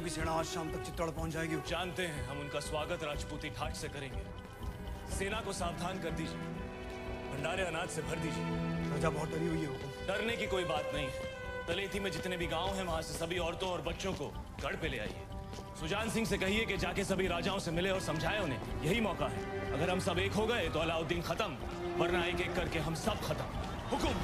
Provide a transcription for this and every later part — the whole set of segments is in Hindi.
की सेना आज शाम तक चित्तौड़ पहुंच जाएगी। जानते हैं, हम उनका स्वागत राजपूती ठाट से करेंगे। सेना को सावधान कर दीजिए, भंडारे अनाज से भर दीजिए। प्रजा बहुत डरी हुई है हुकुम। डरने की कोई बात नहीं है। तलेठी में जितने भी गांव हैं, वहां से सभी औरतों और बच्चों को गढ़ पे ले आइए। सुजान सिंह से कहिए कि जाके सभी राजाओं से मिले और समझाए उन्हें, यही मौका है। अगर हम सब एक हो गए तो अलाउद्दीन खत्म, वरना एक एक करके हम सब खत्म। हुकुम।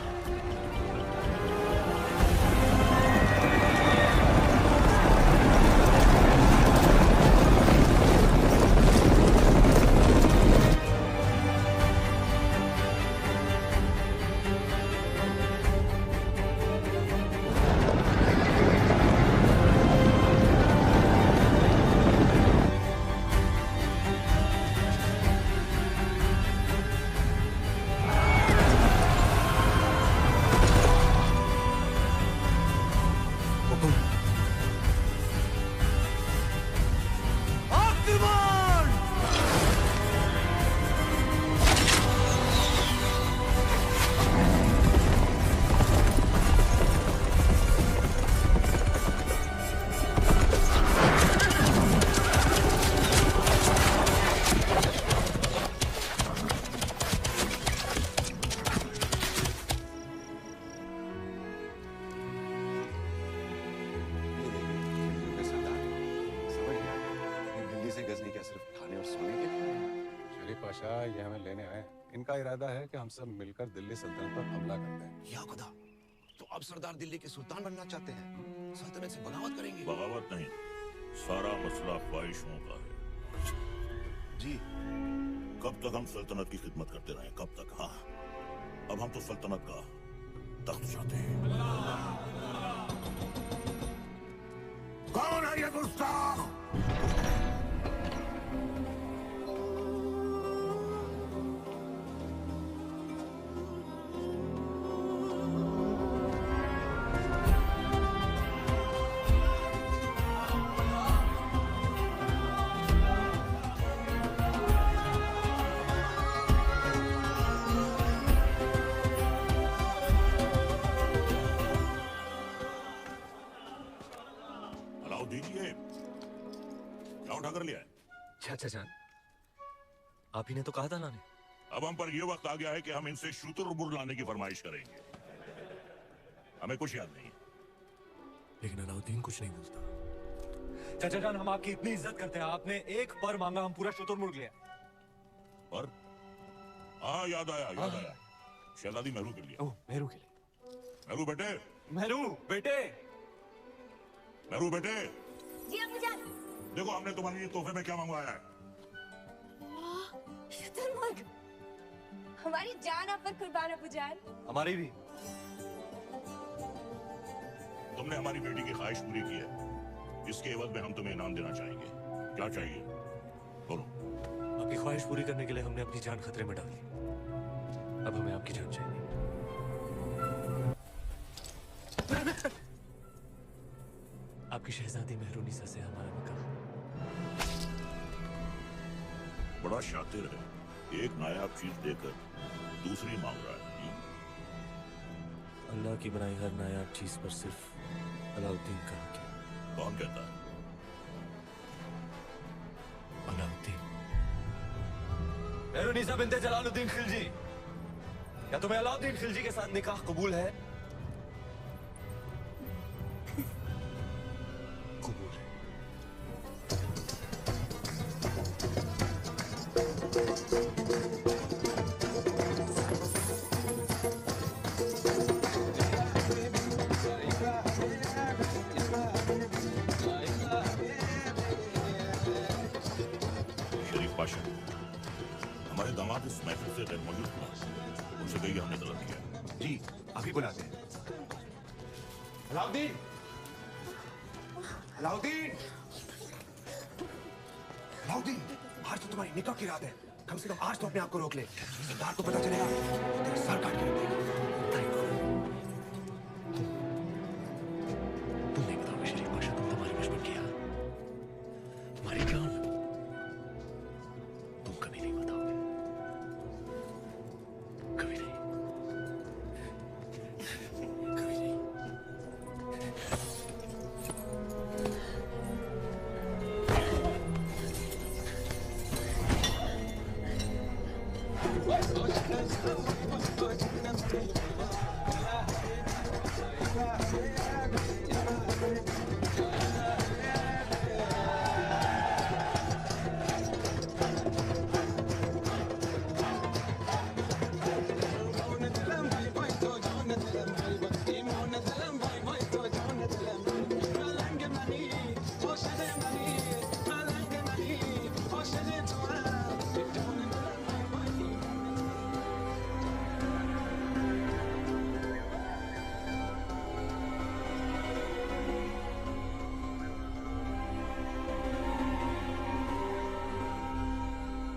इनका इरादा है कि हम सब मिलकर दिल्ली सल्तनत पर हमला करते हैं। या खुदा, तो अब सरदार दिल्ली के सुल्तान बनना चाहते हैं, सल्तनत से बगावत करेंगे। बगावत नहीं, सारा मसला ख्वाहिशों का है। जी, कब तक हम सल्तनत की खिदमत करते रहे? कब तक? हाँ, अब हम तो सल्तनत का तख्त चाहते हैं। कौन है ये गुस्ताख? चाचा जान, आप ही ने तो कहा था लाने। अब हम पर यह वक्त आ गया है कि हम इनसे शुतुरमुर्ग लाने की फरमाइश करेंगे। हमें कुछ याद नहीं, लेकिन अलाउद्दीन कुछ नहीं बोलता। चाचा जान, हम आपकी इतनी इज्जत करते हैं, आपने एक पर मांगा, हम पूरा शुतुरमुर्ग लिया। पर? हाँ, याद आया, याद आया। शहजादी मेहरू के लिए। ओह, मेहरू के लिए। मेहरू बेटे, मेहरू बेटे, मेहरू बेटे। जी अब्बू जान। देखो, हमने तुम्हारे लिए तोहफे में क्या मंगवाया है। शुतुरमुर्ग। हमारी जान आप पर कुर्बान अब्बू जान। हमारी भी। तुमने हमारी बेटी की ख्वाहिश पूरी की है, इसके एवज में हम तुम्हें इनाम देना चाहेंगे। क्या चाहिए? बोलो। आपकी ख्वाहिश पूरी करने के लिए हमने अपनी जान खतरे में डाली, अब हमें आपकी जान चाहिए। आपकी शहजादी मेहरुनिसा से हमारा निकाह। बड़ा शातिर है, एक नायाब चीज देकर दूसरी मांग रहा है। अल्लाह की बनाई हर नायाब चीज पर सिर्फ अलाउद्दीन का हक है। कौन कहता है? अलाउद्दीन। मेहरुनिसा बिन्ते जलालुद्दीन खिलजी, क्या तुम्हें अलाउद्दीन खिलजी के साथ निकाह कबूल है? हमारे दामाद इस महफिल से गैर मौजूद था, उनसे कहिए हमने तलब किया। जी, अभी बुलाते हैं। अलाउद्दीन, अलाउद्दीन, अलाउद्दीन, आज तो तुम्हारी निकाह की रात है, कम से कम आज तो अपने आप को रोक ले। सरदार को पता चलेगा, तेरा सर काट के रख देगा। तुम नहीं बताओगे शरीफ बादशाह, तुम तुम्हारी बचपन किया, हमारी जान तुम कभी नहीं बताओगे, कभी नहीं, कभी नहीं।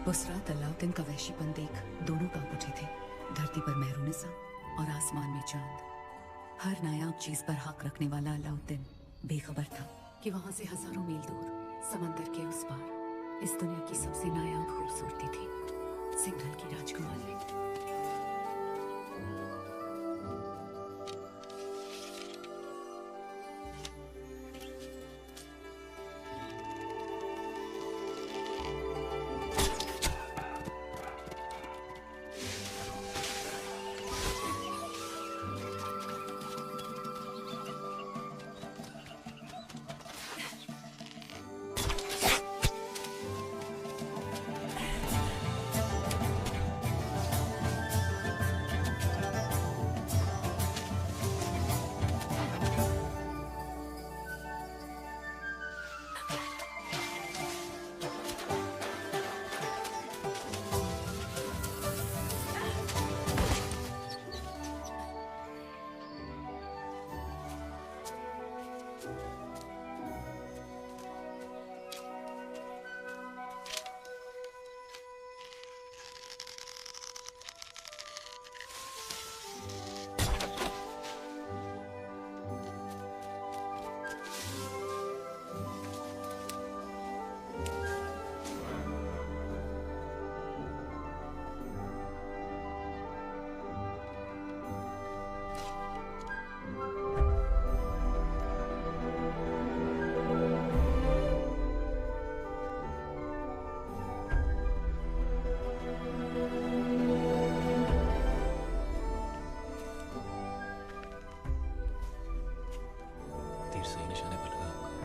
रात अलाउद्दीन का वहशीपन देख दोनों कांप उठे थे। धरती पर मेहरुनिसा और आसमान में चांद। हर नायाब चीज पर हक रखने वाला अलाउद्दीन बेखबर था कि वहां से हजारों मील दूर समंदर के उस पार इस दुनिया की सबसे नायाब खूबसूरती थी सिंघल की राजकुमारी। तीर सही निशाने पर लगा होगा।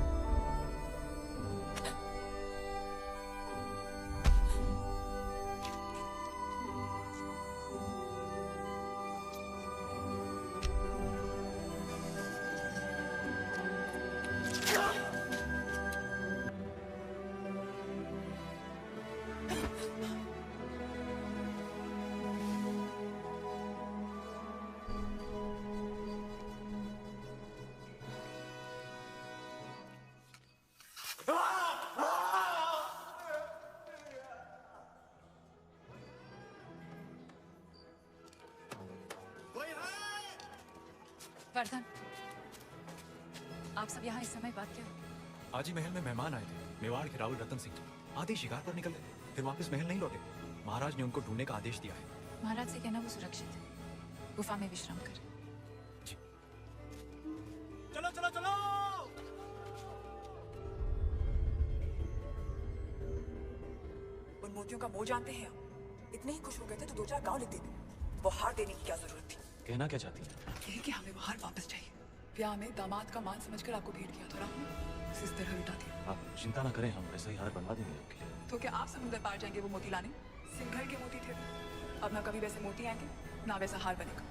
वर्धन, आप सब यहाँ इस समय बात क्या? आज ही महल में मेहमान आए थे, मेवाड़ के रावल रतन सिंह जी। आधे शिकार पर निकल गए, फिर वापस महल नहीं लौटे। महाराज ने उनको ढूंढने का आदेश दिया है। महाराज से कहना वो सुरक्षित है, गुफा में विश्राम कर। जी। चलो चलो चलो। उन मोतियों का मोह जानते हैं आप? इतने ही खुश हो गए थे तो 2-4 गांव लिख देते। वो हार देने की क्या जरूरत थी? कहना क्या चाहती है? यही कि हमें वो हार वापस चाहिए। ब्याह में दामाद का मान समझकर आपको भेंट किया था और आपने इस तरह लुटा दिया। आप चिंता ना करें, हम वैसा ही हार बनवा देंगे आपके लिए। तो क्या आप समुद्र पार जाएंगे वो मोती लाने? सिंघल के मोती थे। अब ना कभी वैसे मोती आएंगे ना वैसा हार बनेगा।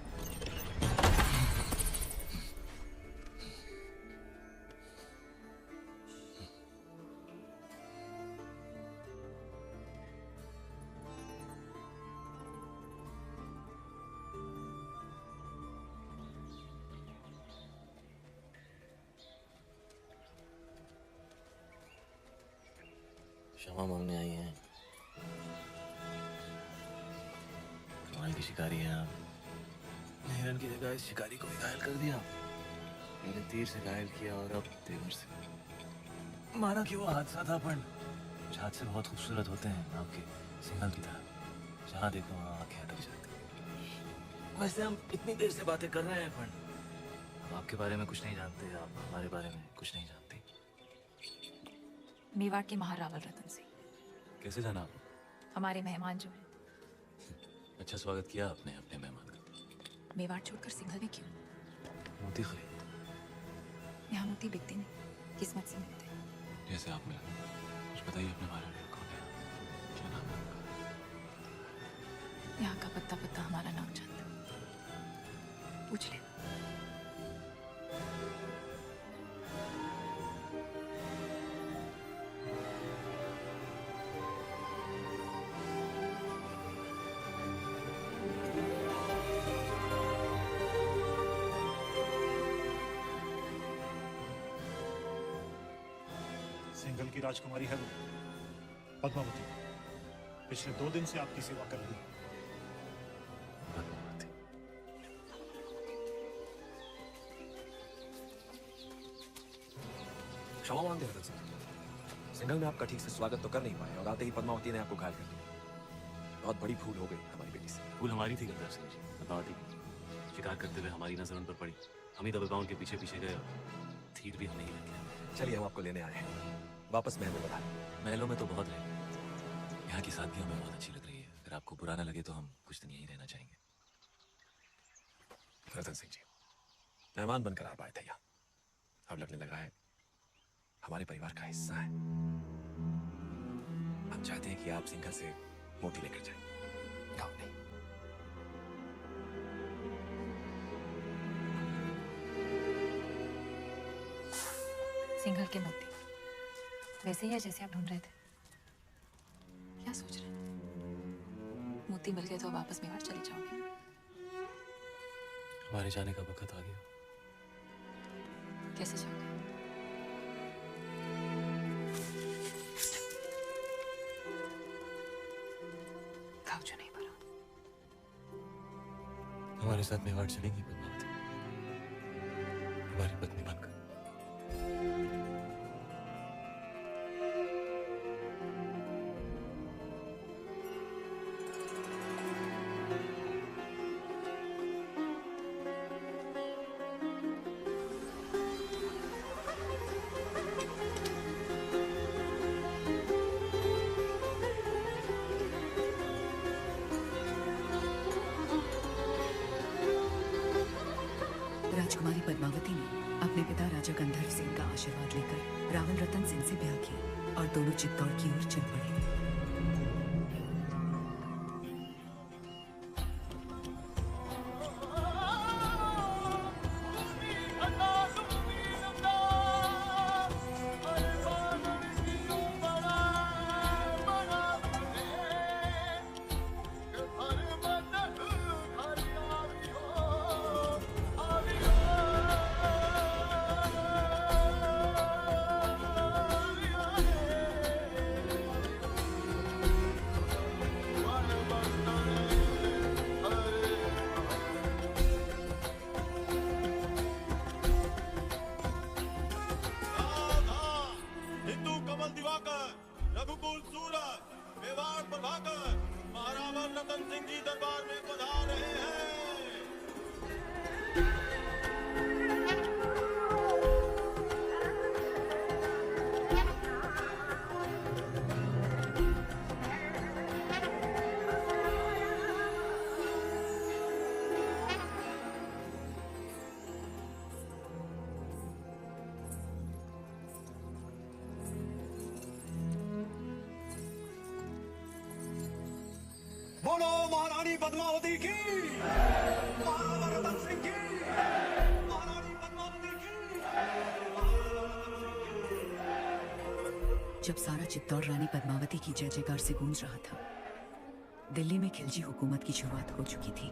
क्षमा मांगने आई हैं। कमाल की शिकारी हैं आप। हिरन की जगह इस शिकारी को ही घायल कर दिया। मैंने तीर से घायल किया और अब तेवर से। माना कि वो हादसा था, पर हादसे बहुत खूबसूरत होते हैं आपके सिंघल की तरह। जहाँ देखो वहाँ आंखें अटक जाती। वैसे हम इतनी देर से बातें कर रहे हैं, पर हम आपके बारे में कुछ नहीं जानते, आप हमारे बारे में कुछ नहीं जानते। मेवाड़ के महारावल रतन सिंह। कैसे जाना आप? हमारे मेहमान जो हैं। अच्छा स्वागत किया आपने अपने मेहमान का। मेवाड़ छोड़कर सिंघल में क्यों? मोती खरीद। यहाँ मोती बिकते नहीं, किस्मत से मिलते हैं। जैसे आप मिले। कुछ बताइए अपने बारे में। कौन है? क्या नाम है आपका? यहाँ का पत्ता पत्ता हमारा नाम जानता है, पूछ ले। सिंघल की राजकुमारी है वो, पद्मावती। पिछले 2 दिन से आपकी सेवा कर रही है। क्षमा मांगते हैं रतन सिंघल में आपका ठीक से स्वागत तो कर नहीं पाए और आते ही पद्मावती ने आपको घायल कर दिया। बहुत बड़ी भूल हो गई हमारी बेटी से। भूल हमारी थी गद्दार सिंह जी। पद्मावती शिकार करते हुए हमारी नजर उन पर पड़ी, हम ही दबेगा उनके पीछे पीछे गए और तीर भी हमें ही लग गया। चलिए हम आपको लेने आए हैं, वापस महल में बढ़ा। महलों में तो बहुत रहे, यहाँ की सादगी हमें बहुत अच्छी लग रही है। अगर आपको बुरा ना लगे तो हम कुछ दिन यहीं रहना चाहेंगे। रतन सिंह जी, मेहमान बनकर आप आए थे यहाँ, अब लगने लगा है हमारे परिवार का हिस्सा है। हम चाहते हैं कि आप सिंघल से मोती लेकर जाएं, गाँव नहीं। सिंघल के मोती वैसे ही है जैसे आप ढूंढ रहे थे। क्या सोच रहे हैं? मोती मिल गए तो अब वापस मेवाड़ चले जाओगे? हमारे जाने का वक्त आ गया। कैसे जाओगे? घाव जो नहीं भरा। हमारे साथ मेवाड़ चलेंगी पद्मावती, हमारी पत्नी बनकर। राजकुमारी पद्मावती ने अपने पिता राजा गंधर्व सिंह का आशीर्वाद लेकर रावल रतन सिंह से ब्याह किया और दोनों चित्तौड़ की ओर चल पड़े। बोलो महारानी पद्मावती की, महाराजा रतन सिंह की, महारानी पद्मावती की। जब सारा चित्तौड़ रानी पद्मावती की जय जयकार से गूंज रहा था, दिल्ली में खिलजी हुकूमत की शुरुआत हो चुकी थी।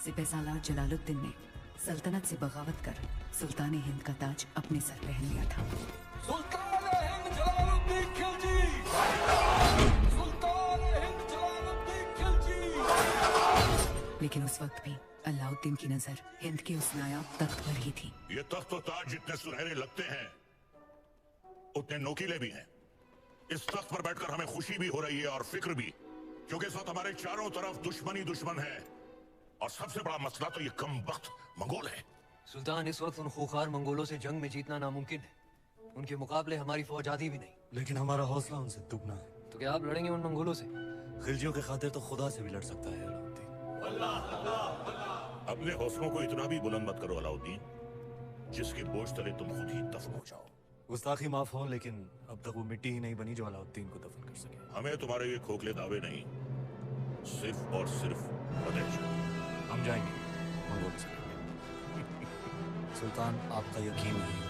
सिपहसालार जलालुद्दीन ने सल्तनत से बगावत कर सुल्तान हिंद का ताज अपने सर पहन लिया था। सुल्तान हिंद जलालुद्दीन खिलजी, सुल्तान हिंद जलालुद्दीन खिलजी। लेकिन उस वक्त भी अलाउद्दीन की नजर हिंद के उस नायाब तख्त पर ही थी। ये तख्त और ताज जितने सुनहरे लगते हैं उतने नोकीले भी हैं। इस तख्त पर बैठकर हमें खुशी भी हो रही है और फिक्र भी, क्योंकि इस वक्त हमारे चारों तरफ दुश्मनी दुश्मन है और सबसे बड़ा मसला तो ये कम वक्त मंगोल है। सुल्तान, इस वक्त उन खूंखार मंगोलों से जंग में जीतना नामुमकिन है। उनके मुकाबले हमारी फौज आधी भी नहीं। लेकिन हमारा हौसला उनसे दुगना है। तो क्या आप लड़ेंगे उन मंगोलों से? खिलजियों के खातिर तो खुदा से भी लड़ सकता है अलाउद्दीन। अपने हौसलों को इतना भी बुलंद मत करो अलाउद्दीन, जिसके बोझ तले तुम खुद ही दफन हो जाओ। गुस्ताखी माफ हो, लेकिन अब तक वो मिट्टी ही नहीं बनी जो अलाउद्दीन को दफन कर सके। हमें तुम्हारे ये खोखले दावे नहीं, सिर्फ और सिर्फ फतेह चाहिए। हम जाएंगे मंगोल से। सुल्तान, आपका यकीन नहीं है।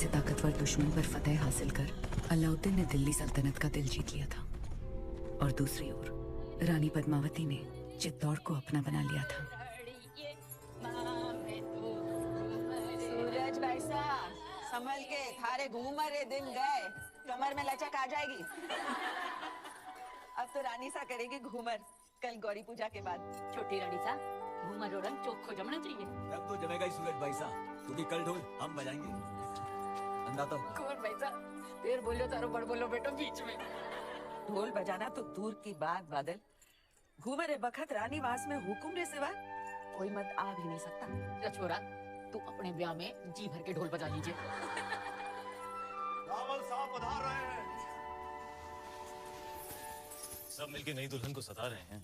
से ताकतवर दुश्मन पर फतह हासिल कर अलाउद्दीन ने दिल्ली सल्तनत का दिल जीत लिया था और दूसरी ओर रानी पद्मावती ने चित्तौड़ को अपना बना लिया था। सूरज भाई साहब संभल के, थारे घूमरे दिन गए, कमर में लचक आ जाएगी। अब तो रानी सा करेगी घूमर, कल गौरी पूजा के बाद। छोटी रानी सा घूमर और रंग चोखो जमना चाहिए। तब तो जमेगा ही सूरज भाई साहब, क्योंकि कल ढोल हम बजाएंगे। अंदा तो कौन भाई साहब फिर बोलो तारो बड़ बोलो बेटो बीच में। ढोल बजाना तो दूर की बात बादल, घूमरे बखत रानी वास में हुकुम रे सिवा कोई मत आ भी नहीं सकता। छोरा तू अपने ब्याह में जी भर के ढोल बजा लीजिए। रावल साहब पधार रहे हैं। सब मिलके नई दुल्हन को सता रहे हैं।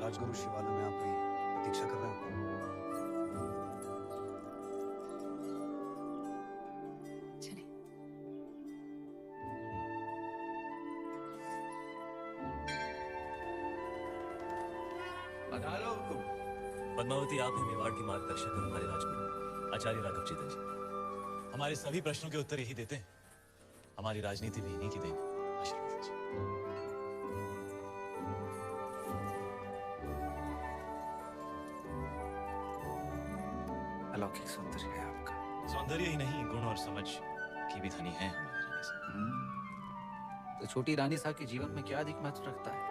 राजगुरु शिवाला में आपकी प्रतीक्षा कर रहे हो। पद्मावती, आप हैं मेवाड़ की मार्गदर्शक और हमारे राजगुरु आचार्य राघव चेतन जी। हमारे सभी प्रश्नों के उत्तर यही देते हैं। हमारी राजनीति भी इन्हीं की देन। आशीर्वाद दीजिए। अलौकिक सौंदर्य है आपका। सौंदर्य ही नहीं, गुण और समझ की भी धनी है हमारी रानी साहब। तो छोटी रानी साहब के जीवन में क्या अधिक महत्व रखता है,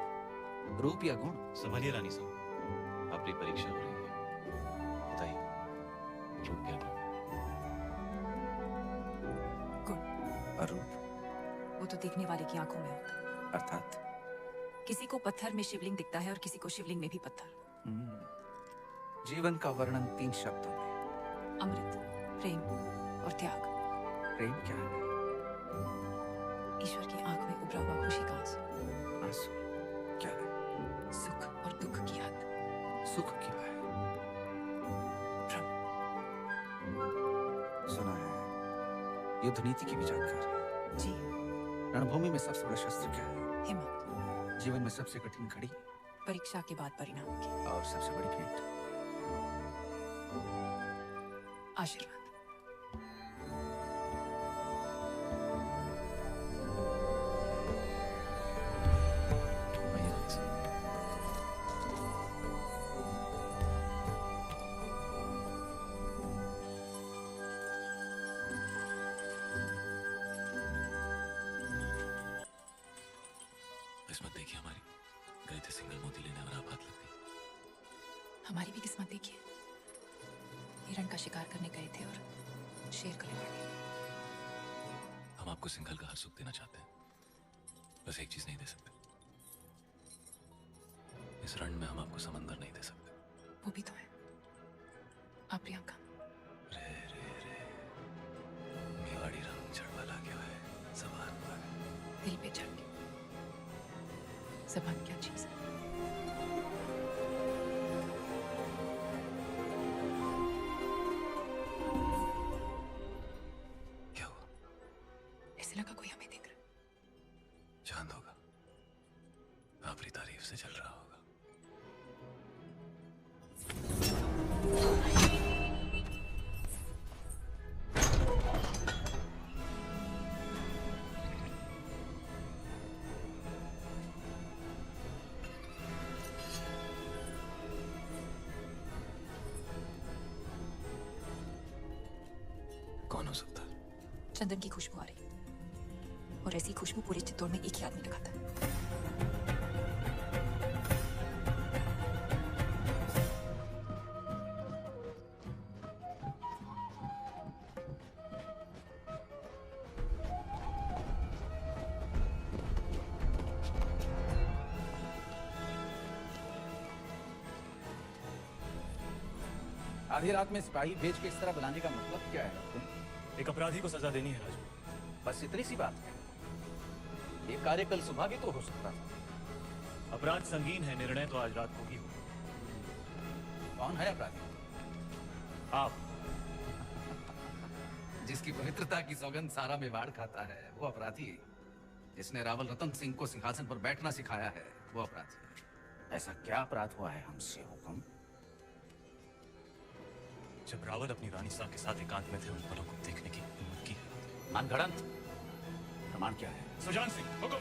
रूप या गुण? संभलिए रानी साहब, आपकी परीक्षा हो रही है। बताइए, रूप क्या गुण और रूप वो तो देखने वाले की आंखों में होता है। अर्थात किसी को पत्थर में शिवलिंग दिखता है और किसी को शिवलिंग में भी पत्थर। जीवन का वर्णन 3 शब्दों में, अमृत, प्रेम और त्याग। प्रेम क्या है? ईश्वर की आंख में उभरा हुआ खुशी का आंसू। आंसू क्या है? सुख और दुख की हद। सुख क्या है? सुना है युद्ध नीति की भी जानकारी है। जी। रणभूमि में सबसे बड़ा शस्त्र क्या है? हिम्मत। जीवन में सबसे कठिन घड़ी? परीक्षा के बाद परिणाम की। और सबसे बड़ी भेंट? आशीर्वाद। किस्मत देखिए हमारी, गए थे सिंगल मोती लेने और आप हाथ लग गई। हमारी भी किस्मत देखिए, हिरण का शिकार करने गए थे और शेर गले पड़ गए। हम आपको सिंघल का हर सुख देना चाहते हैं, बस एक चीज नहीं दे सकते। इस रण में हम आपको समंदर नहीं दे सकते। वो भी तो है, आप प्रियंका। रे रे रे, मेवाड़ी रंग चढ़वा ला गया है, जबान पर दिल पे चढ़ के। जबान क्या चीज है? क्या हुआ? ऐसे लगा कोई हमें देख रहा। चांद होगा, आपकी तारीफ से चल रहा होगा। कौन हो सकता है? चंदन की खुशबू आ रही, और ऐसी खुशबू पूरे चित्तौड़ में एक ही आदमी लगाता है। आधी रात में सिपाही भेज के इस तरह बुलाने का मतलब क्या है? एक अपराधी को सजा देनी है राजू। बस इतनी सी बात है। ये कार्य कल सुबह भी तो हो सकता था। अपराध संगीन है, निर्णय तो आज रात को ही हो। कौन है अपराधी? आप। जिसकी पवित्रता की सौगंध सारा मेवाड़ खाता है वो अपराधी। जिसने रावल रतन सिंह को सिंहासन पर बैठना सिखाया है वो अपराधी। ऐसा क्या अपराध हुआ है हमसे हुक्म? जब रावण अपनी रानी साहब के साथ एकांत में थे उन पलों को देखने की हिम्मत की। मनगढ़ंत प्रमाण क्या है? सुजान सिंह हुक्म।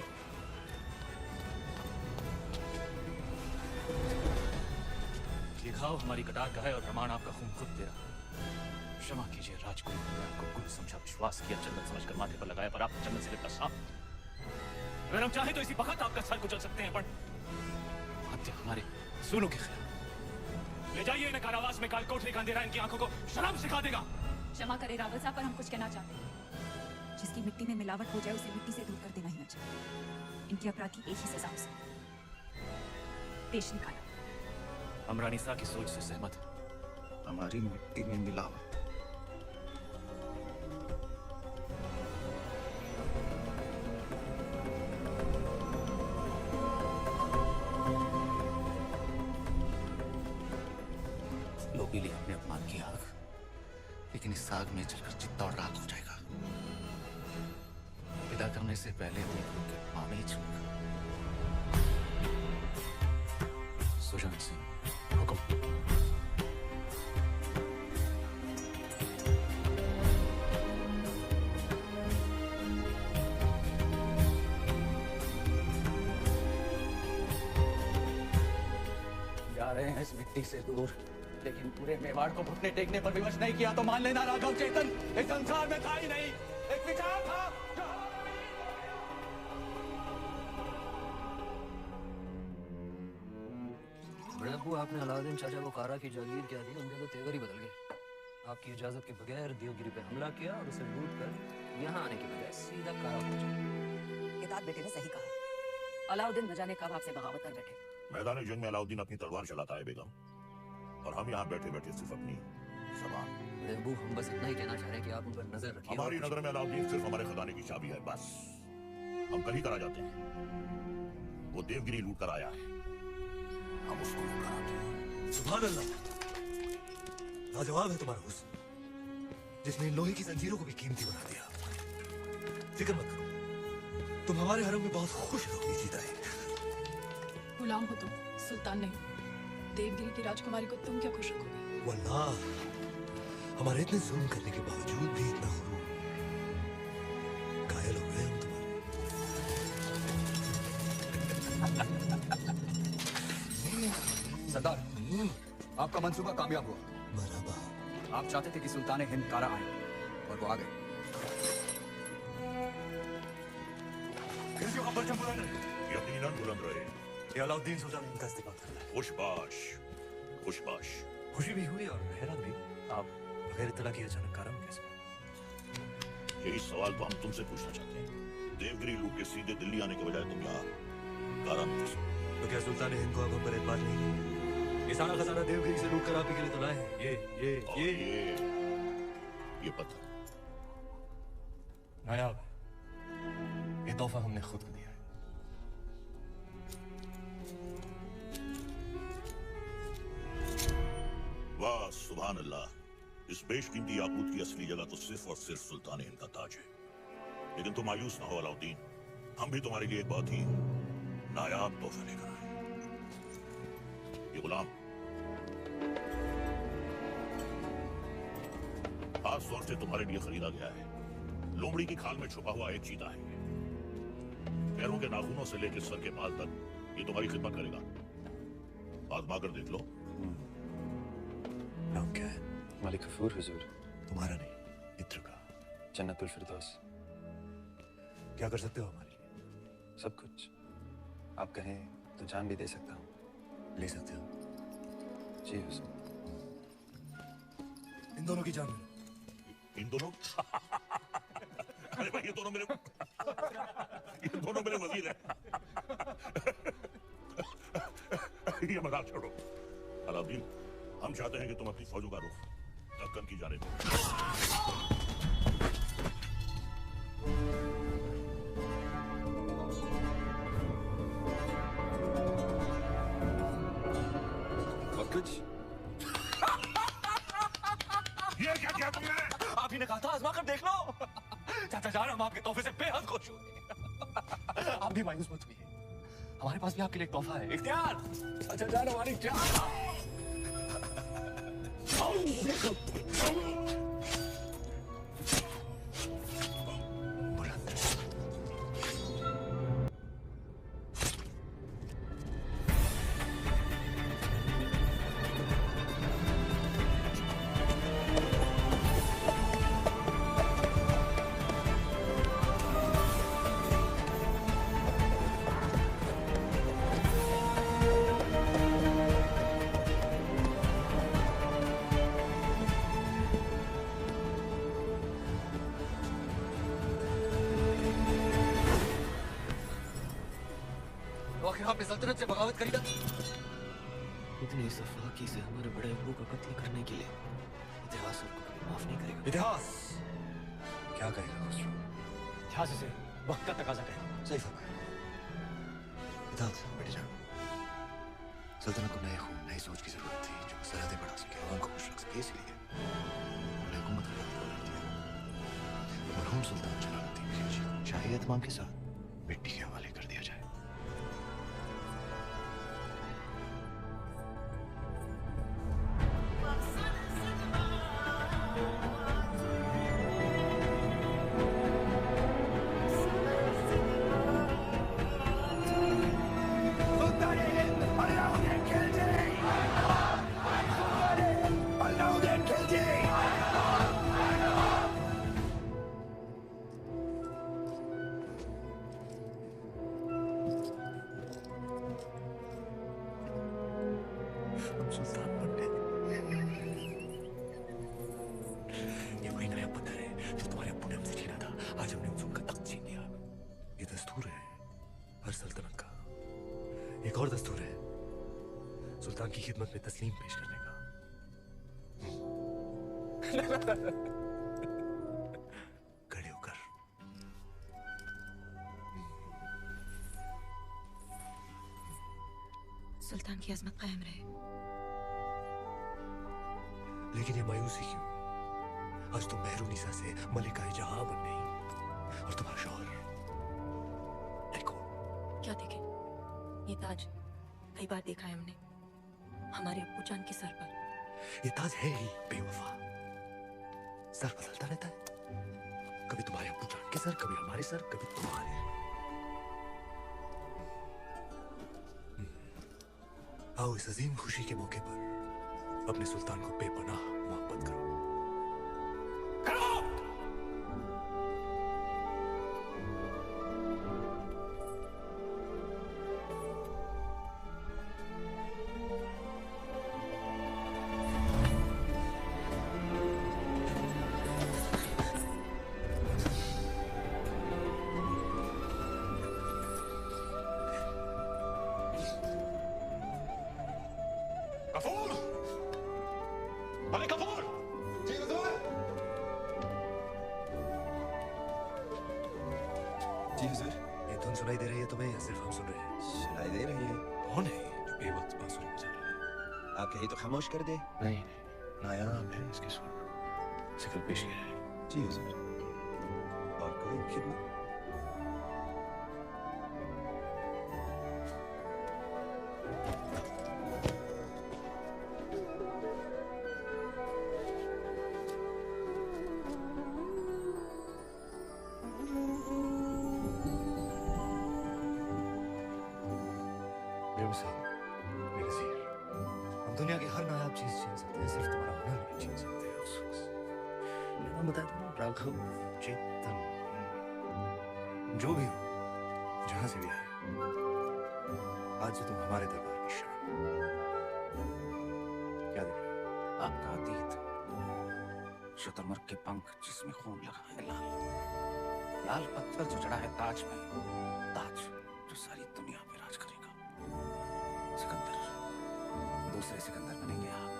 ये घाव हमारी कटार का है और प्रमाण आपका खून खुद दे रहा है। क्षमा कीजिए राजकुमार, मैंने आपको कुछ समझा, विश्वास किया, चंदन समझकर माथे पर लगाया, पर आपने चंदन से लिपटा साफ। अगर हम चाहे तो इसी वक्त आपका सर कुचल सकते हैं, पर हत्या हमारे सूलों के खिलाफ। ले जाइए इन्हें कारावास में, काल कोठरी का अंधेरा इनकी आंखों को शराब सिखा देगा। क्षमा करे रावत साहब, पर हम कुछ कहना चाहते हैं। जिसकी मिट्टी में मिलावट हो जाए उसे मिट्टी से दूर कर देना ही अच्छा। इनके अपराध की एक ही सजा हो सकती, देश निकाला। हम रानी साहब की सोच से सहमत हैं। हमारी मिट्टी में मिलावट। लो पी ली अपने अपमान की आग, लेकिन इस आग में जलकर चित्ता और राख हो जाएगा। विदा करने से पहले अपने गुरु के पांव में ही छूऊंगा। सुजान सिंह हुक्म। जा रहे हैं इस मिट्टी से दूर, लेकिन पूरे मेवाड़ को घुटने टेकने पर विवश नहीं किया तो मान लेना राघव चेतन इस संसार में था ही नहीं, एक विचार था जो बड़े अब्बू, आपने अलाउद्दीन चाचा को कारा की जागीर क्या दी, उनके तो तेवर ही बदल गए। आपकी इजाजत के बगैर देवगिरी पे हमला किया और उसे लूट कर यहाँ आने के बजाय सीधा कारा पहुंचा। किताब बेटे ने सही कहा। अलाउद्दीन न जाने कब आपसे बगावत कर बैठे। मैदान जंग में अलाउद्दीन अपनी तलवार चलाता है बेगम, और हम यहाँ बैठे बैठे सिर्फ अपनी जबान। बड़े अब्बू, हम बस इतना ही कहना चाह रहे हैं कि आप उन पर नजर रखिए। हमारी नजर में अलाउद्दीन सिर्फ हमारे खजाने की चाबी है, बस। हम कल ही करा जाते हैं। वो देवगिरी लूट कर आया है, हम उसको लूट कर आते हैं। सुभान अल्लाह, लाजवाब है तुम्हारा हुस्न, जिसने इन लोहे की जंजीरों को भी कीमती बना दिया। फिक्र मत करो, तुम हमारे हरम में बहुत खुश रहोगी जीता है। गुलाम हो तुम, सुल्तान नहीं। देवगिरी की राजकुमारी को तुम क्या खुश रखोगे? वल्लाह, हमारे इतने जुल्म करने के बावजूद भी इतना गुरूर, कायल हो गए हम तुम्हारे। सरदार, आपका मंसूबा कामयाब हुआ। मरहबा। आप चाहते थे कि सुल्तान हिंद कारा आए, और वो आ गए। फिर क्यों हम परचम बुलंद रहे? यकीनन बुलंद रहे। ये अलाउद्दीन सुल्तान इनका इस्तेमाल कर रहा है। खुशबाश, खुशबाश। खुशी भी हुई और हैरान भी। आप बगैर इत्तला किए अचानक कारण कैसे? यही सवाल तो हम तुमसे पूछना चाहते हैं। देवगिरी लूट के सीधे दिल्ली आने के बजाय तुम यहाँ कारा में फंसे। तो क्या सुल्तान हिंद को अब हम पर एतबार नहीं है? ये सारा खजाना देवगिरी से लूट कर आप ही के लिए तो लाए हैं। ये पत्थर नायाब, ये तोहफा हमने खुद को दिया है। वाह सुभान अल्लाह, इस बेशकीमती याकूत की असली जगह तो सिर्फ और सिर्फ सुल्तान हिंद का ताज है। लेकिन तुम मायूस ना हो अलाउद्दीन, हम भी तुम्हारे लिए एक बहुत ही नायाब तोहफा लेकर आए। ये गुलाम खास तौर से तुम्हारे लिए खरीदा गया है। लोमड़ी की खाल में छुपा हुआ एक चीता है। पैरों के नाखूनों से लेकर सर के बाल तक ये तुम्हारी खिदमत करेगा। आजमा कर देख लो। नाम क्या है? मालिक गफूर हुजूर। तुम्हारा नहीं, मित्र का। जन्नतुल फिरदौस। क्या कर सकते हो हमारे लिए? सब कुछ। आप कहें तो जान भी दे सकता हूँ। ले सकते हो? जी हुजूर। इन दोनों की जान लो। इन दोनों? अरे भाई, ये दोनों मेरे वजीर हैं। ये मजाक छोड़ो अलाउद्दीन, हम चाहते हैं कि तुम अपनी फौजों का रुख दक्कन की जानिब दो। ये क्या किया तुमने? आप ही ने कहा था आजमा कर देख लो। चाचा जान, हम आपके तोहफे से बेहद खुश हुए। आप भी मायूस मत हुइए, हमारे पास भी आपके लिए एक तोहफा है। इख्तियार, अच्छा जान हमारी जान। तो आखिर आपने सल्तनत से बगावत करी ना? इतनी सफाकी से हमारे बड़े अब्बू का कत्ल करने के लिए इतिहास आपको कभी माफ नहीं करेगा। इतिहास क्या कहेगा खुसरो? इतिहास इसे वक्त का तकाजा करेगा। सही फरमाया। इतिहास बेटे जान, सल्तनत को नए खून, नई सोच की जरूरत थी जो सरहदें बढ़ा सके, आवाम को खुश रख सके। इसलिए उन्हें हुकूमत का दौर दिया। मरहूम सुल्तान जलालुद्दीन खिलजी को शाही एहतमाम के साथ मिट्टी के हवाले कर दिया जाए। हम सुल्तान बन गए। ये वही नया पत्थर है जो तुम्हारे अब्बू ने हमसे छीना था। आज हमने उनका तख्त छीन लिया। ये दस्तूर है हर सल्तनत का। एक और दस्तूर है सुल्तान की खिदमत में तस्लीम पेश करने का। खड़े होकर। सुल्तान की अजमत कायम रहे। लेकिन ये मायूसी क्यों? आज तुम मेहरुनिसा से मलिका जहां बन गई और तुम्हारा शौहर देखो। क्या देखे? ये ताज कई बार देखा है हमने हमारे अब्बू जान के सर पर। ये ताज है ही बेवफा। सर बदलता रहता है, कभी तुम्हारे अब्बू जान के सर, कभी हमारे सर, कभी तुम्हारे। आओ इस अजीम खुशी के मौके पर अपने सुल्तान को बेपनाह मोहब्बत करो। कपूर! अरे कपूर! जी हुजूर! जी हुजूर। ये धुन सुनाई दे रही है तुम्हें या सिर्फ हम सुन रहे हैं? सुनाई दे रही है। कौन है जो बेवक्त बांसुरी बजा रहा है? आप कहीं तो खामोश कर दे। नहीं नायाब है इसके सुर। जिक्र पेश किया है। जी हुजूर। और कोई खिदमत? बेमिसाल, बेनज़ीर। हम दुनिया की हर नायाब चीज छीन सकते हैं, सिर्फ तुम्हारा हुनर नहीं छीन सकते। अफसोस। ये नाम बता दो, राघव चेतन। जो भी हो, जहां से भी आए, आज से तुम हमारे दरबार की शान। क्या देख रहे हो? आपका अतीत, शुतुरमुर्ग के पंख जिसमें खून लगा है लाल, लाल पत्थर जो जड़ा है ताज में, ताज जो सारी दुनिया पे राज करेगा। सिकंदर, दूसरे सिकंदर बनेंगे आप।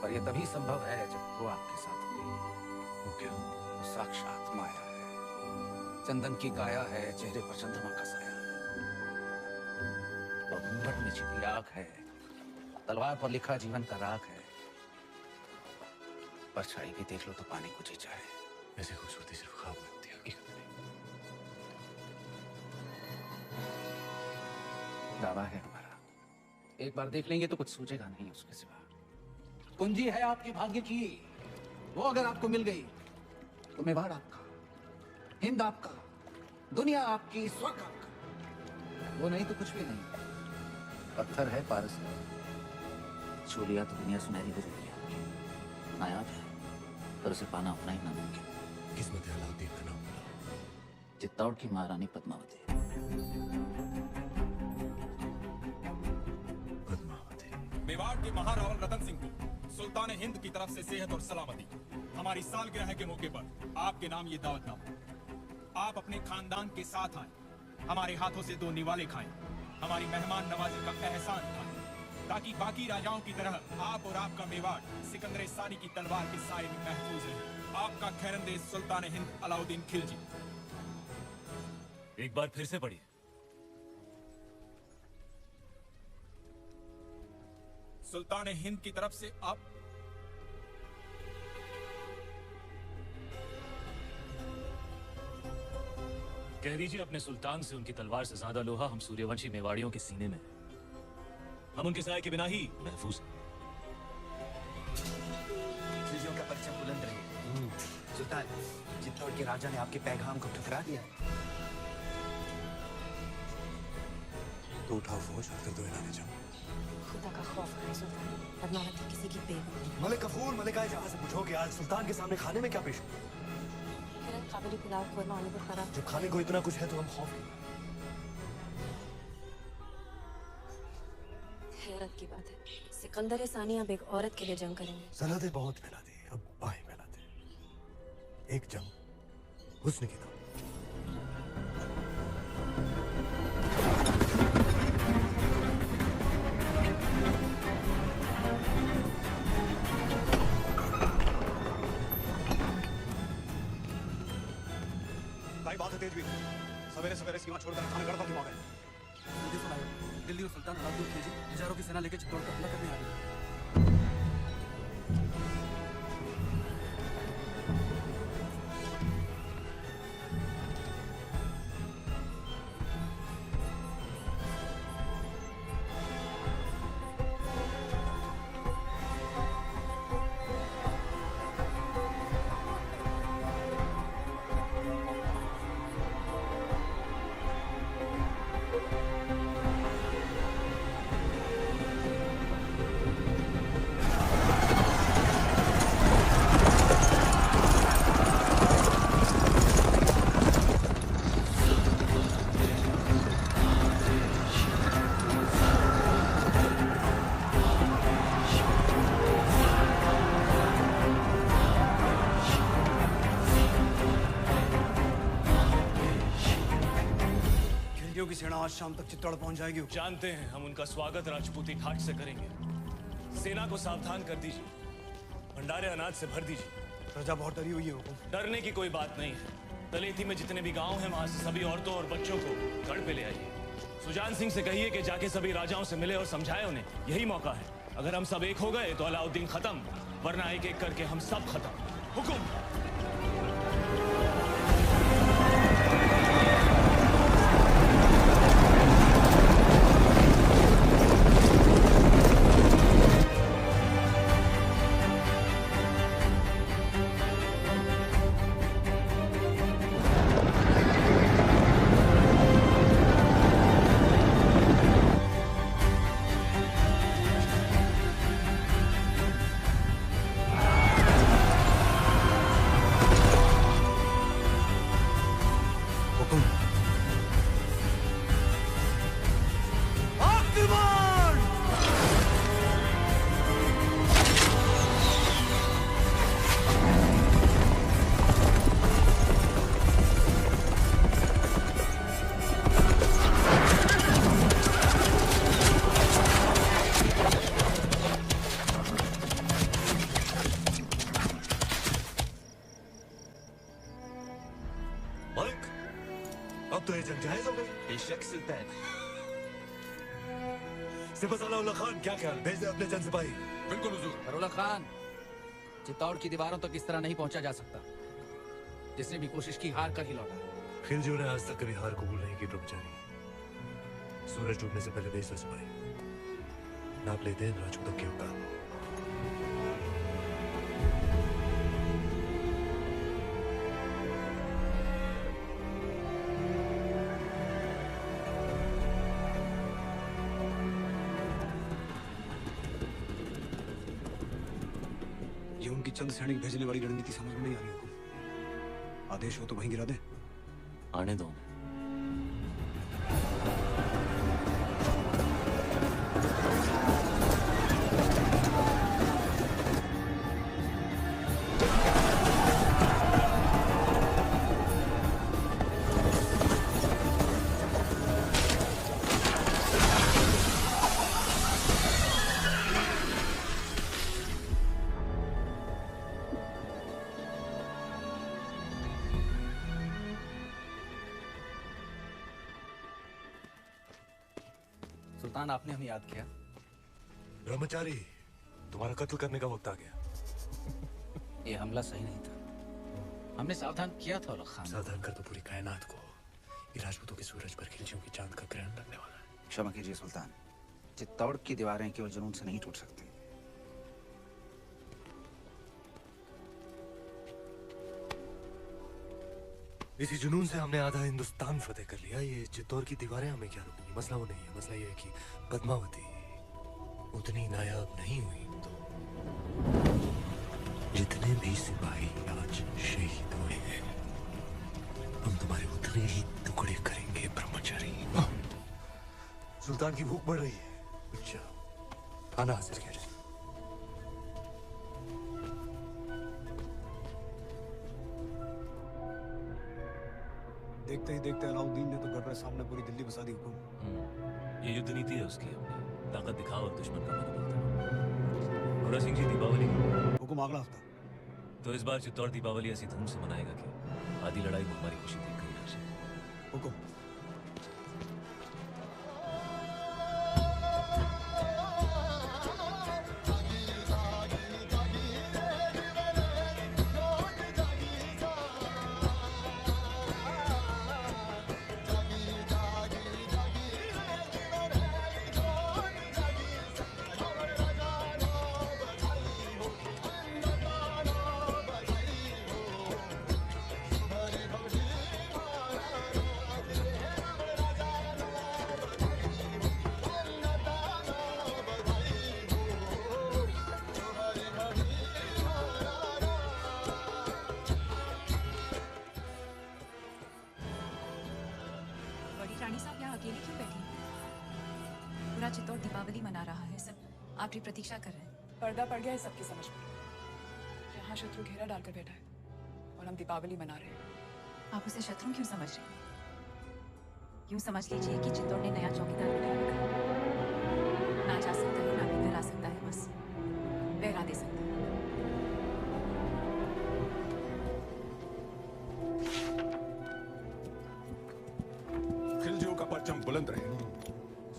पर यह तभी संभव है जब वो आपके साथ हुई। वो क्या? वो साक्षात माया है, चंदन की काया है, चेहरे पर चंद्रमा का साया है, और घूंघट में छिपी आग है, तलवार पर लिखा जीवन का राग है। परछाई भी देख लो तो पानी को जीचा है। ऐसी खूबसूरती सिर्फ ख्वाब में होती है, हकीकत में नहीं। दावा है हमारा। एक बार देख लेंगे तो कुछ सूझेगा नहीं उसके सिवा। कुंजी है आपके भाग्य की, वो अगर आपको मिल गई तो मेवाड़ आपका, हिंद आपका, दुनिया आपकी, स्वर्ग आपका। वो नहीं तो कुछ भी नहीं। पत्थर है पारस का, छू लिया तो दुनिया सुनहरी हो जाएगी आपकी। नायाब है पर उसे पाना अपना ही नामुमकिन। किस्मत है अलाउद्दीन का नाम बोला। चित्तौड़ की महारानी पद्मावती। मेवाड़ के महारावल रतन सिंह को सुल्तान हिंद की तरफ से सेहत और सलामती। हमारी सालगिरह के मौके पर आपके नाम ये दावतनामा। आप अपने खानदान के साथ आए, हमारे हाथों से 2 निवाले खाएं, हमारी मेहमान नवाजी का एहसान उठाएं, ताकि बाकी राजाओं की तरह आप और आपका मेवाड़ सिकंदर सानी की तलवार के साए में महफूज रहे। आपका खैरंदेज सुल्तान हिंद अलाउद्दीन खिलजी। एक बार फिर से पढ़िए। सुल्तान हिंद की तरफ से आप कह दीजिए अपने सुल्तान से उनकी तलवार से ज्यादा लोहा हम सूर्यवंशी मेवाड़ियों के सीने में है। हम उनके साए के बिना ही महफूज हैं। खिलजियों का परचम बुलंद रहे। सुल्तान, चित्तौड़ के राजा ने आपके पैगाम को ठुकरा दिया। तो उठाओ फौज और कर दो ऐलान जंग। खुदा का खौफ है सुल्तान, पद्मावती किसी की बेगम नहीं। मलिक कफूर मलिका जहां से पूछो कि आज सुल्तान के सामने खाने में क्या पेश हो। काबिली पुलाव, खुरमा, आलू बुखारा। जब खाने को इतना कुछ है तो हम खौफ क्यों? हैरत की बात है, सिकंदर सानी अब एक औरत के लिए जंग करेंगे। सरहदें बहुत फैला दी, अब बाहें फैलाते। एक जंग हुस्न की दो। बात है तेजवीर, सवेरे सवेरे सीमा छोड़कर खाना गड़बड़ क्यों आ गए? जल्दी सुनाओ। दिल्ली और सुल्तान अलाउद्दीन खिलजी हजारों की सेना लेकर चित्तौड़ पर हमला करने आ रही है। की सेना आज शाम तक चित्तौड़ पहुंच जाएगी। जानते हैं, हम उनका स्वागत राजपूती घाट से करेंगे। सेना को सावधान कर दीजिए, भंडारे अनाज से भर दीजिए। प्रजा बहुत डरी हुई है हुकुम। डरने की कोई बात नहीं है। तलेती में जितने भी गांव हैं वहां से सभी औरतों और बच्चों को गढ़ पे ले आइए। सुजान सिंह से कहिए कि जाके सभी राजाओं से मिले और समझाए उन्हें, यही मौका है। अगर हम सब एक हो गए तो अलाउद्दीन खत्म, वरना एक एक करके हम सब खत्म। हुकुम। अब तो ये जंग जायज हो गई। बेशक सुल्तान। सिपहसालाउल्लाह खान, क्या ख्याल? भेज दे अपने जन सिपाही। बिल्कुल हुजूर। फरुल्ला खान, चित्तौड़ की दीवारों तक इस तरह नहीं पहुंचा जा सकता। जिसने भी कोशिश की हार कर ही लौटा। खिलजियों ने आज तक कभी हार कबूल नहीं की ब्रह्मचारी। सूरज डूबने से पहले देश सिपाही नाप लेते हैं राजपूतों के औकात। ये उनकी चंद सैनिक भेजने वाली रणनीति समझ में नहीं आ रही हुकुम। आदेश हो तो वहीं गिरा दे। आने दो। सुल्तान, आपने हमें याद किया। ब्रह्मचारी, तुम्हारा कत्ल करने का वक्त आ गया। ये हमला सही नहीं था। हमने सावधान किया था औलख खान। सावधान कर तो पूरी कायनात को। ये राजपूतों के सूरज पर खिलचियों की चांद का ग्रहण लगने वाला है। क्षमा कीजिए सुल्तान, चित्तौड़ की दीवारें केवल जुनून से नहीं टूट सकती। इसी जुनून से हमने आधा हिंदुस्तान फतेह कर लिया। ये चित्तौड़ की दीवारें हमें क्या रोकेंगी? मसला वो नहीं है। मसला ये है कि पद्मावती उतनी नायाब नहीं हुई तो जितने भी सिपाही आज शहीद हुए हैं, हम तुम्हारे उतने ही टुकड़े करेंगे ब्रह्मचारी। सुल्तान की भूख बढ़ रही है। अच्छा, खाना हाजिर किया जाए। देखते ही देखते अलाउद्दीन ने तो गढ़ सामने पूरी दिल्ली बसा दी हुकुम। ये युद्ध नीति है उसकी। ताकत दिखाओ और दुश्मन का मनोबल। गोरा सिंह जी, दीपावली हुकुम अगला हफ्ता। तो इस बार चित्तौड़ दीपावली ऐसी धूम से मनाएगा कि आधी लड़ाई में हमारी खुशी देख गई यहाँ से। हुकुम। रानी साहब यहाँ अकेले क्यों बैठी हैं? पूरा चित्तौड़ दीपावली मना रहा है, सब आपकी प्रतीक्षा कर रहे हैं। पर्दा पड़ गया है सबकी समझ में। यहाँ शत्रु घेरा डालकर बैठा है और हम दीपावली मना रहे हैं। आप उसे शत्रु क्यों समझ रहे हैं? यूं समझ लीजिए कि चित्तौड़ ने नया चौकीदार बिठा रखा है। ना जा सकता है, ना भीतर आ सकता है, बस पहरा दे सकता है। खिलजियों का परचम बुलंद रहे।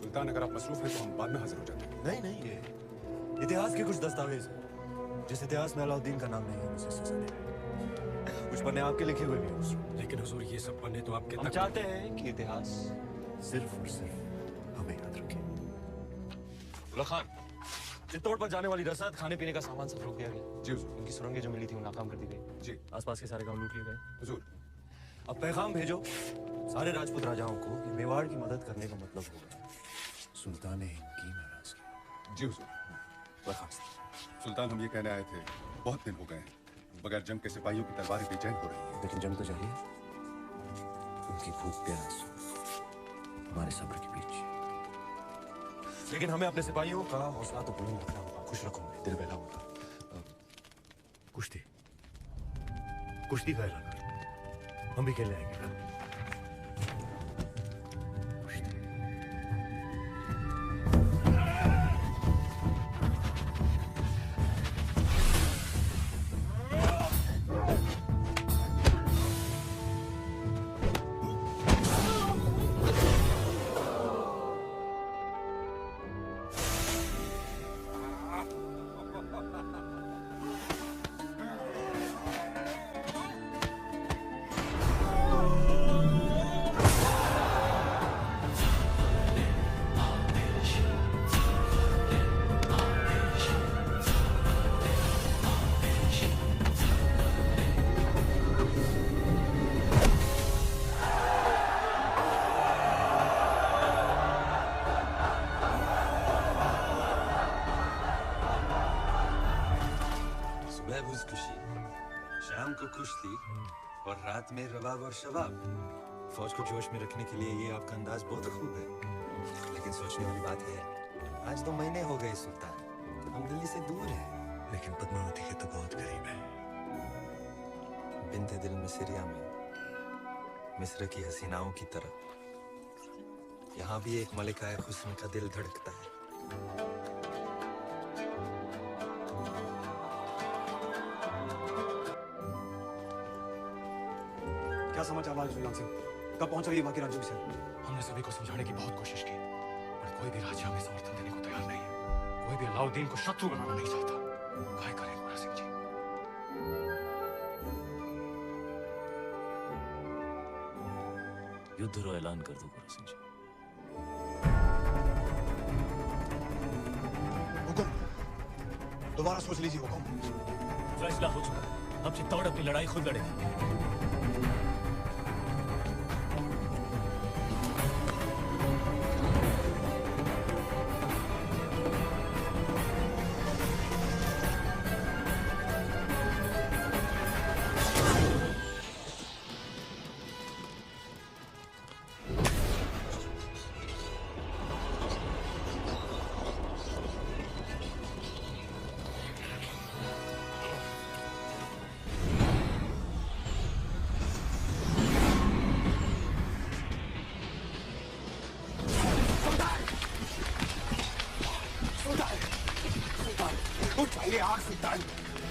सुल्तान, अगर आप मसरूफ हैं तो हम बाद में हाजिर हो जाते हैं। नहीं नहीं, ये इतिहास के कुछ दस्तावेज हैं। जिस इतिहास में अलाउद्दीन का नाम नहीं है, उसे सजा दे। कुछ पन्ने आपके लिखे हुए भी हैं। लेकिन हुजूर, ये सब पन्ने तो आपके हम चाहते हैं कि इतिहास सिर्फ और सिर्फ हमें याद रखे। उल्ला खान, चित्तौड़ पर जाने वाली रसद, खाने पीने का सामान सब रोक दिया गया। जी हुजूर। उनकी सुरंगें जो मिली थी वो नाकाम कर दी गई। जी। आसपास के सारे गांव लूट लिए गए। हुजूर। अब पैगाम भेजो सारे राजपूत राजाओं को कि मेवाड़ की मदद करने का मतलब होगा सुल्तान हिंद की नाराजगी। जी हुजूर। सुल्तान, हम ये कहने आए थे, बहुत दिन हो गए हैं बगैर जंग के सिपाहियों की तलवारें बेचैन हो रही हैं। लेकिन जंग तो चाहिए। उनकी भूख प्यास हमारे सब्र के बीच। लेकिन हमें अपने सिपाहियों का हौसला तो बुलंद रखना होगा, खुश रखोगे, दिल बहला होगा। कुश्ती कुश्ती का ऐलान करो, हम भी खेलने आएंगे। महबूज खुशी। शाम को कुश्ती और रात में रबाब और शबाब। फौज को जोश में रखने के लिए ये आपका अंदाज बहुत खूब है। लेकिन सोचने वाली बात है, आज 2 महीने हो गए सुल्तान, हम दिल्ली से दूर हैं। लेकिन पद्मावती के तो बहुत करीब है। बिन्ते दिल मिस्रिया में मिस्र की हसीनाओं की तरह यहाँ भी एक मलिकाए हुस्न का दिल धड़कता है। क्या समाचार वाले सुल्तान सिंह? कब पहुंच रही है बाकी राज्यों से? हमने सभी को समझाने की बहुत कोशिश की, पर कोई भी राज्य हमें समर्थन देने को तैयार नहीं है। कोई भी अलाउद्दीन को शत्रु बनाना नहीं चाहता। काय करें गोरा सिंह जी? युद्ध रो ऐलान कर दो गोरा सिंह जी। हुकुम, दोबारा सोच लीजिए हुकुम। फैसला हो चुका है, अब चित्तौड़ अपनी लड़ाई खुद लड़ेगी।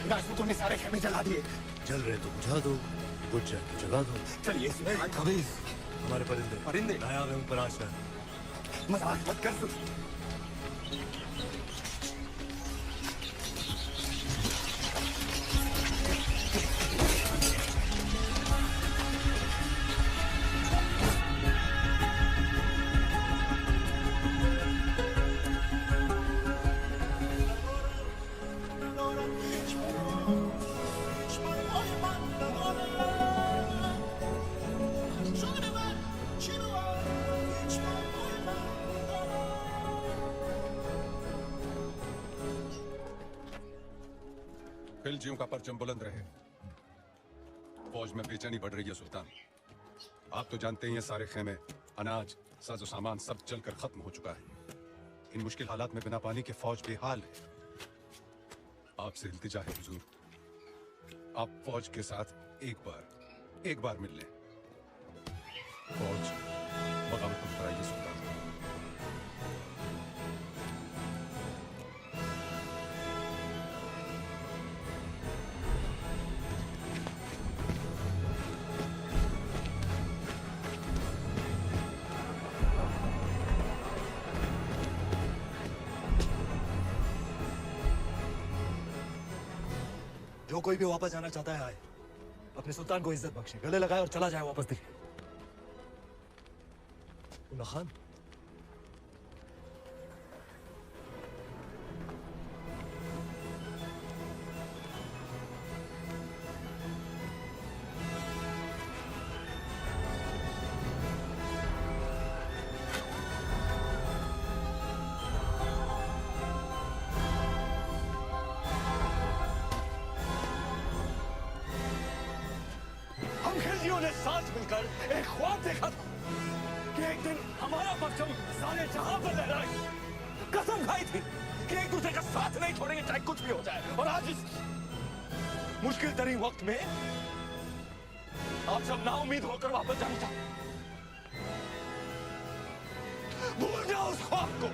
राजपूतों ने सारे खेमे जला दिए। जल रहे तो बुझा दो, बुझ जाए तो जगा दो। चलिए खबीज, हमारे परिंदे परिंदे लाया हुए उन पर आशा। मजाक मत कर। खिलजियों का परचम बुलंद रहे। फौज में बेचैनी बढ़ रही है सुल्तान। आप तो जानते ही हैं सारे खेमे, अनाज, साजो सामान सब जलकर खत्म हो चुका है। इन मुश्किल हालात में बिना पानी के फौज बेहाल है। आपसे इल्तिजा है हुजूर, आप फौज के साथ एक बार मिल लें। फौज बगावत पर कराइए सुल्तान। जो कोई भी वापस जाना चाहता है आए, अपने सुल्तान को इज्जत बख्शे, गले लगाए और चला जाए वापस दिल्ली। उल्ला खान, खिलजियों ने साथ मिलकर एक ख्वाब देखा था कि एक दिन हमारा परचम सारे जहां पर लहराए। कसम खाई थी कि एक दूसरे का साथ नहीं छोड़ेंगे चाहे कुछ भी हो जाए। और आज इस मुश्किल तरीन वक्त में आप सब नाउम्मीद होकर वापस जाना चाहते। भूल जाओ उस ख्वाब को।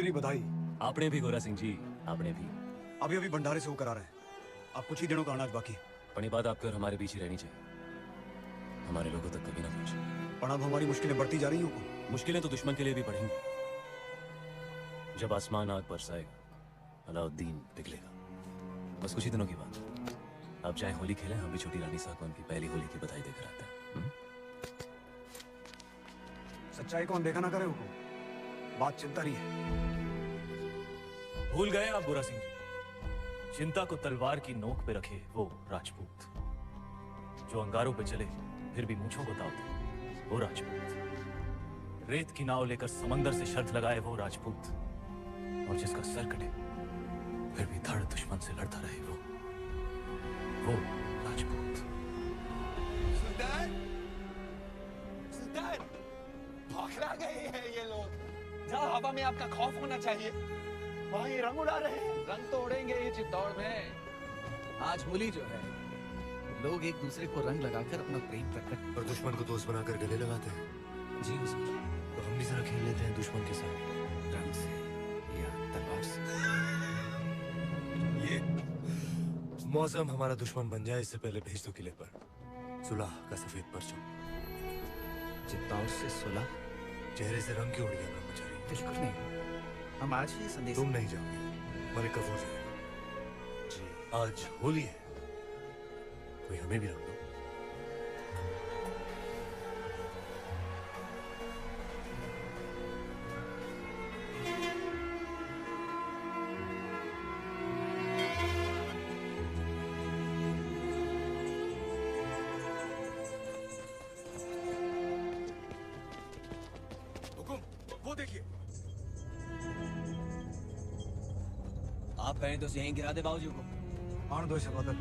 थोड़ी बधाई। आपने भी गोरा सिंह जी, आपने भी। अभी अभी भंडारे से होकर आ रहे हैं। अब कुछ ही दिनों का अनाज बाकी। पर ये बात आपके और हमारे बीच ही रहनी चाहिए, हमारे लोगों तक कभी ना पहुंचे। पर अब हमारी मुश्किलें बढ़ती जा रही हैं। मुश्किलें तो दुश्मन के लिए भी बढ़ेंगी। जब आसमान आग बरसाएगा, अलाउद्दीन पिघलेगा। बस कुछ ही दिनों की बात है। आप चाहे होली खेलें, हम भी छोटी रानी साहब को उनकी पहली होली की बधाई देकर आते हैं। सच्चाई को अनदेखा ना करे हुकुम, बात चिंता रही है। भूल गए आप बुरा सिंह जी, चिंता को तलवार की नोक पे रखे वो राजपूत, जो अंगारों पे चले फिर भी मूंछों को ताव दे वो राजपूत, रेत की नाव लेकर समंदर से शर्त लगाए वो राजपूत, और जिसका सर कटे फिर भी धड़ दुश्मन से लड़ता रहे वो राजपूत। सुल्तान, सुल्तान, भाखड़ा गए हैं ये लोग। जहाँ हवा में आपका खौफ होना चाहिए, वहाँ ये रंग उड़ा रहे हैं। रंग तो उड़ेंगे ही चित्तौड़ में। आज होली जो है, लोग एक दूसरे को रंग लगाकर अपना प्रेम प्रकट और दुश्मन को दोस्त बनाकर गले लगाते हैं। जी हुजूर। तो हम भी जरा खेल लेते हैं दुश्मन के साथ, रंग से या तलवार से। ये मौसम हमारा दुश्मन बन जाए इससे पहले भेज दो किले पर सुलह का सफेद परचम। चित्तौड़ से सुलह? चेहरे से रंग क्यों उड़ गया ब्रह्मचारी? बिल्कुल नहीं, हम आज ही संदेश। तुम नहीं जाओगे, मलिक कफूर जाएगा। जी आज होली है, कोई हमें भी रंग दो। वो देखिए, आप कहें तो यहीं गिरा दे बाबूजी को। आन दो इसे बदल।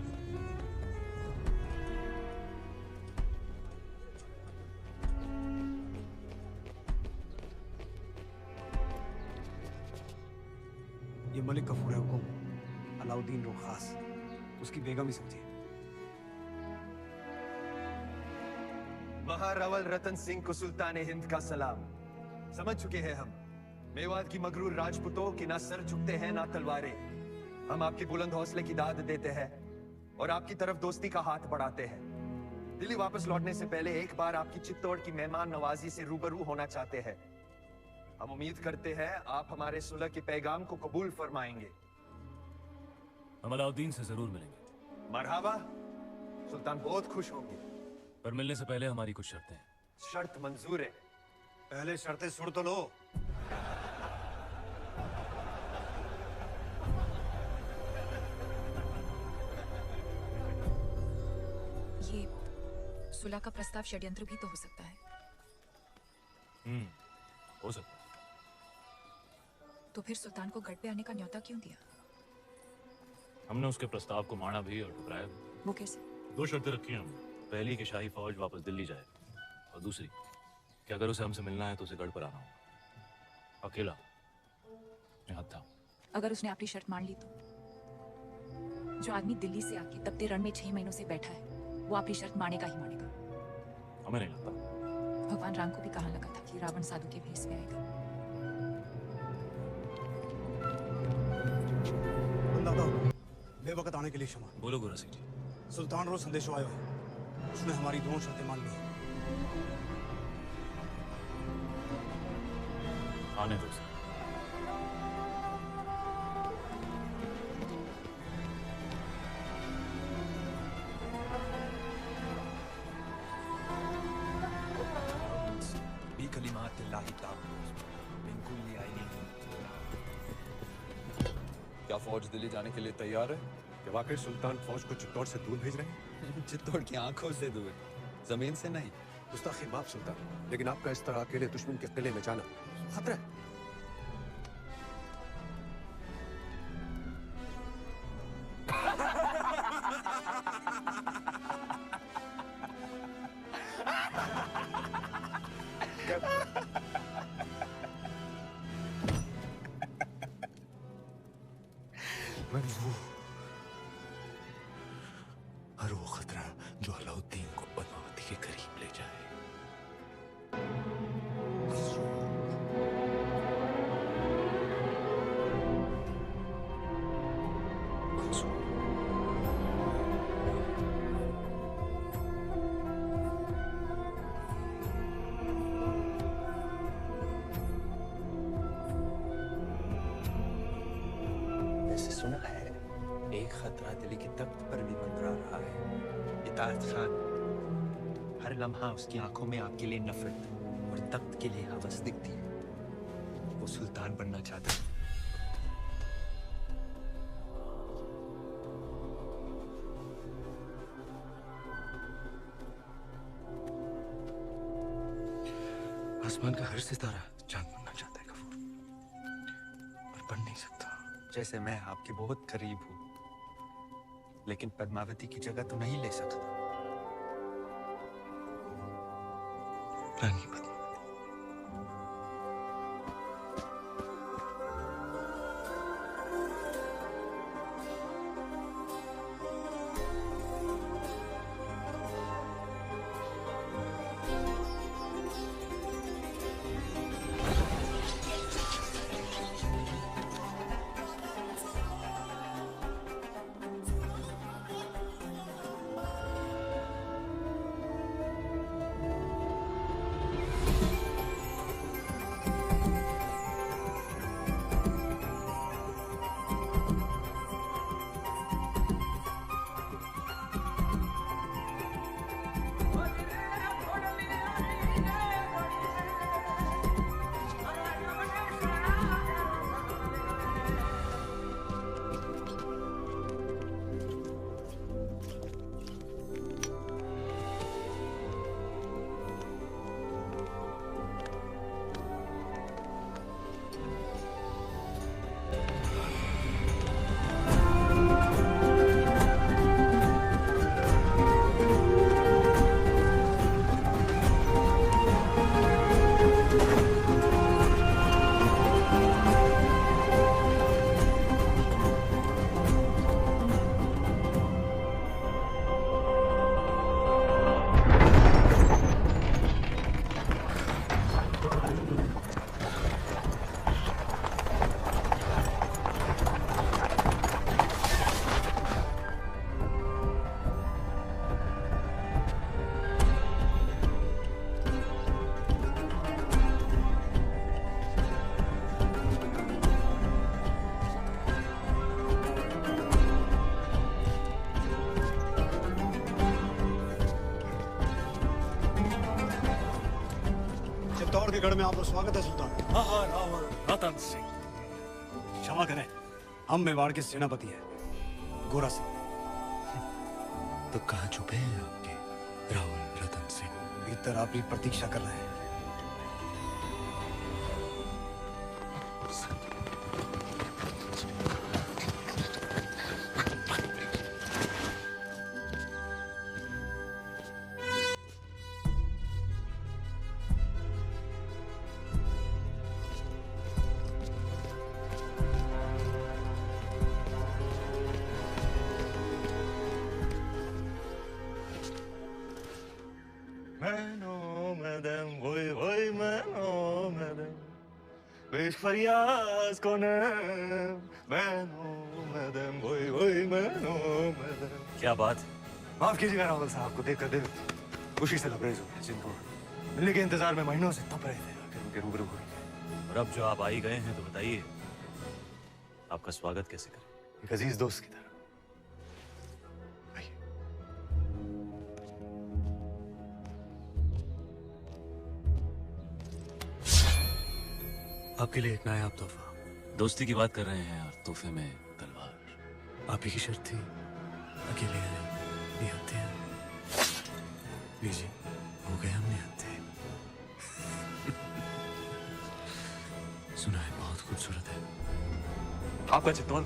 ये मलिक कफूर है हुकुम, अलाउद्दीन रो खास, उसकी बेगम ही समझिए। महारावल रतन सिंह को सुल्तान हिंद का सलाम। समझ चुके हैं हम, मेवात की मगरूर राजपूतों की ना सर झुकते हैं ना तलवारें। हम आपके बुलंद हौसले की दाद देते हैं और आपकी तरफ दोस्ती का हाथ बढ़ाते हैं। दिल्ली वापस लौटने से पहले एक बार आपकी चित्तौड़ की मेहमान नवाजी से रूबरू होना चाहते हैं। हम उम्मीद करते हैं आप हमारे सुलह के पैगाम को कबूल फरमाएंगे। हम अलाउद्दीन से जरूर मिलेंगे। मरहबा, सुल्तान बहुत खुश होंगे। पर मिलने से पहले हमारी कुछ शर्तें हैं। शर्त मंजूर है। पहले शर्तें सुन तो लो। ये सुलह का प्रस्ताव षड्यंत्र भी तो हो सकता है। हो सकता है। तो फिर सुल्तान को गढ़ पे आने का न्योता क्यों दिया? हमने उसके प्रस्ताव को माना भी और ठुकराया भी। वो कैसे? 2 शर्तें रखी हैं हमने। पहली कि शाही फौज वापस दिल्ली जाए, और दूसरी कि अगर उसे हमसे मिलना है तो उसे गढ़ पर आना होगा, अकेला, यहाँ था। अगर उसने आपकी शर्त मान ली तो? जो आदमी दिल्ली से आके तपते रण में 6 महीनों से बैठा है, वो आपकी शर्त मानेगा ही मानेगा। हमें नहीं लगता। भगवान राम को भी कहाँ लगा था कि रावण साधु के भेष में आएगा। बेवकत आने के लिए क्षमा। बोलो गोरा सिंह जी। सुल्तान रो संदेशो आयो है, उसने हमारी दोनों शर्तें मान ली। आने दो उसे। क्या फौज दिल्ली जाने के लिए तैयार है? क्या वाकई सुल्तान फौज को चित्तौड़ से दूर भेज रहे हैं? चित्तौड़ की आंखों से दूर, जमीन से नहीं। गुस्ताखी माफ सुल्तान, लेकिन आपका इस तरह अकेले दुश्मन के किले में जाना खतरा है। हर वो खतरा जो अलाउद्दीन को पद्मावती के करीब ले जाए। मुमताज खान। हर लम्हा उसकी आंखों में आपके लिए नफरत और तख्त के लिए हवस दिखती है। वो सुल्तान बनना चाहता है। आसमान का हर सितारा चांद बनना चाहता है गफूर, पर बन नहीं सकता। जैसे मैं आपके बहुत करीब हूं, लेकिन पद्मावती की जगह तो नहीं ले सकता। रानी पद्मावती। चित्तौड़ के गढ़ में आपका स्वागत है सुल्तान। हाँ हाँ, रावण रतन सिंह। क्षमा करें, हम मेवाड़ के सेनापति हैं, गोरा सिंह। तो कहाँ छुपे हैं आपके रावण रतन सिंह? भीतर आपकी प्रतीक्षा कर रहे हैं। फरियाज कौन क्या बात? माफ कीजिएगा रावल साहब को देखकर दिल खुशी से लबरेज हो गया। जिनको मिलने के इंतजार में महीनों से तप रहे थे, आखिर उनके रूबरू हुए। और अब जो आप आ ही गए हैं तो बताइए आपका स्वागत कैसे करें? एक अजीज दोस्त की तरह। आपके लिए एक नायाब तोहफा। दोस्ती की बात कर रहे हैं और तोहफे में तलवार। आप ही की शर्त थी, अकेले आए, निहत्थे हैं। लीजिए, हो गए हम निहत्थे। सुना है बहुत खूबसूरत है। आपका चित्तौड़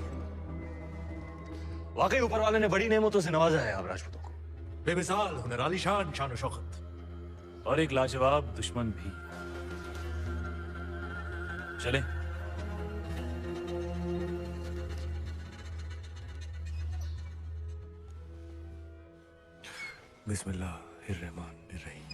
वाकई ऊपर वाले ने बड़ी नेमतों से नवाजा है आप राजपूतों को। बेमिसाल हुनर, आलीशान शान और शौकत, और एक लाजवाब दुश्मन भी। चले। बिस्मिल्लाहिर्रहमानिर्रहीम।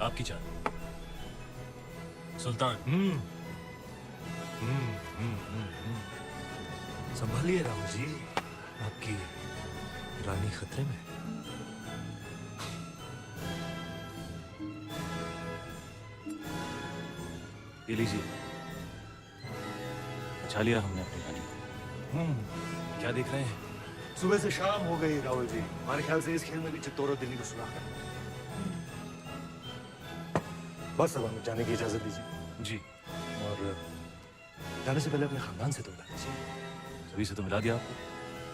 आपकी जान सुल्तान। संभालिए राहुल जी, आपकी रानी खतरे में। ये लीजिए, बचा लिया हमने अपनी रानी को। क्या देख रहे हैं? सुबह से शाम हो गई राहुल जी, हमारे ख्याल से इस खेल में भी चित्तौड़ और दिल्ली को सुना है। बस अब हमें जाने की इजाजत दीजिए। जी। और जाने से पहले अपने खानदान से तो मिला दीजिए। सभी से तो मिला दिया आपको,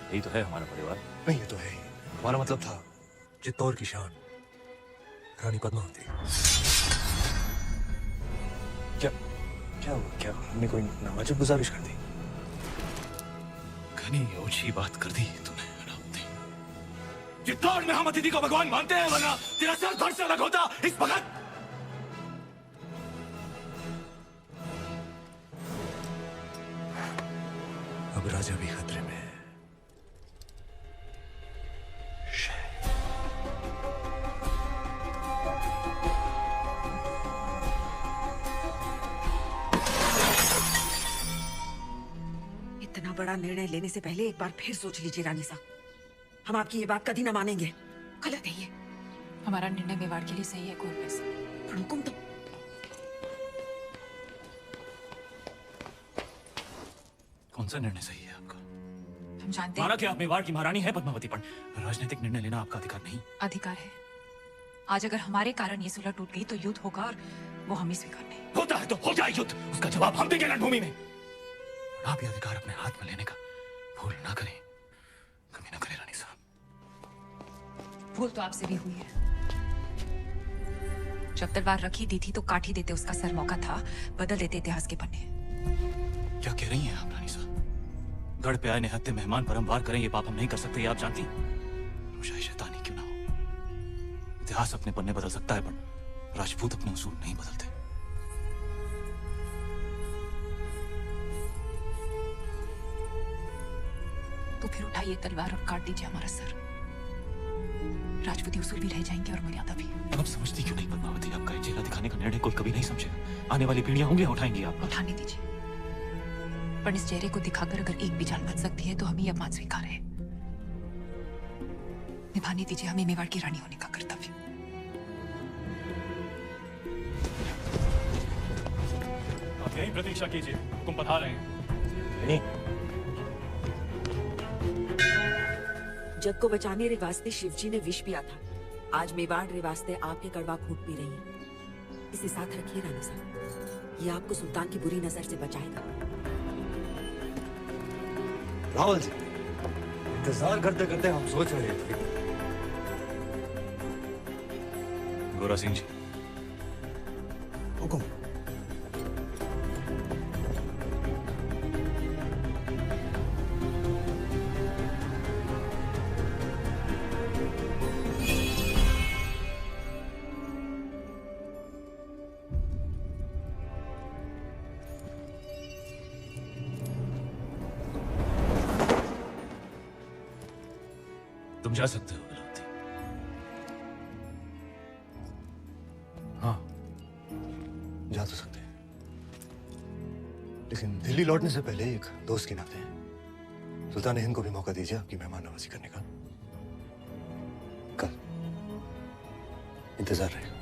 यही तो है हमारा परिवार। नहीं, ये तो है ही। हमारा मतलब था चित्तौड़ की शान रानी पद्मावती। क्या क्या हुआ? क्या हमने कोई नावाजिब गुजारिश कर दी? घनी ओछी बात कर दी तूने। चित्तौड़ में हम अतिथि को भगवान मानते हैं, वरना तेरा सर धड़ से अलग होता इस वक्त। अब राजा भी खतरे में है। इतना बड़ा निर्णय लेने से पहले एक बार फिर सोच लीजिए रानी साहब, हम आपकी ये बात कभी ना मानेंगे। गलत है ये। हमारा निर्णय मेवाड़ के लिए सही है कोर्ट साहब। हुकुम तो कौन सा निर्णय सही है आपका? हम जानते माना हैं कि आप मेवाड़ की महारानी है पद्मावती, पर राजनीतिक निर्णय लेना आपका अधिकार नहीं। अधिकार है। आज अगर हमारे कारण ये सुलह टूट गई तो युद्ध होगा और वो हम ही स्वीकार नहीं। होता है तो हो जाए युद्ध, उसका जवाब हम देंगे रणभूमि में। आप ये अधिकार अपने हाथ में लेने का भूल ना करें, कभी ना करें रानी साहब। भूल तो आपसे भी हुई है। जब तलवार रखी दी थी तो काठी देते उसका सर मौका था, बदल देते इतिहास के पन्ने। क्या कह रही हैं आप रानी साहब? गढ़ पे आए निहत्थे मेहमान परम वार करें, ये पाप हम नहीं कर सकते, ये आप जानती। रोशाई शैतानी क्यों ना हो, इतिहास अपने पन्ने बदल सकता है, पर राजपूत अपने उसूल नहीं बदलते। तो फिर उठाइए तलवार और काट दीजिए हमारा सर। राजपूती उसूल भी रह जाएंगे और मर्यादा भी। आप समझती क्यों नहीं पद्मावती? आपका ये चेहरा दिखाने का निर्णय कोई कभी नहीं समझेगा। आने वाली पीढ़ियां उंगलियां उठाएंगी आप। उठाने दीजिए, पर इस चेहरे को दिखाकर अगर एक भी जान बच सकती है तो हम ये अपमान स्वीकार है। निभाने दीजिए हमें मेवाड़ की रानी होने का कर्तव्य। आप यही प्रतीक्षा कीजिए, हुकुम पधार रहे हैं। नहीं। जग को बचाने रे वास्ते शिवजी ने विष पिया था। आज मेवाड़ रे वास्ते आपके कड़वा खूंट पी रही है। इसे साथ रखिए रानी साहब, ये आपको सुल्तान की बुरी नजर से बचाएगा। राहुल जी, इंतजार करते करते हम सोच रहे थे। गोरा सिंह जी, हुकुम। तुम जा सकते हो बलवंती। हाँ, जा तो सकते हैं, लेकिन दिल्ली लौटने से पहले एक दोस्त के नाते सुल्तान हिंद को भी मौका दीजिए आपकी मेहमान नवाजी करने का। कल इंतजार रहेगा।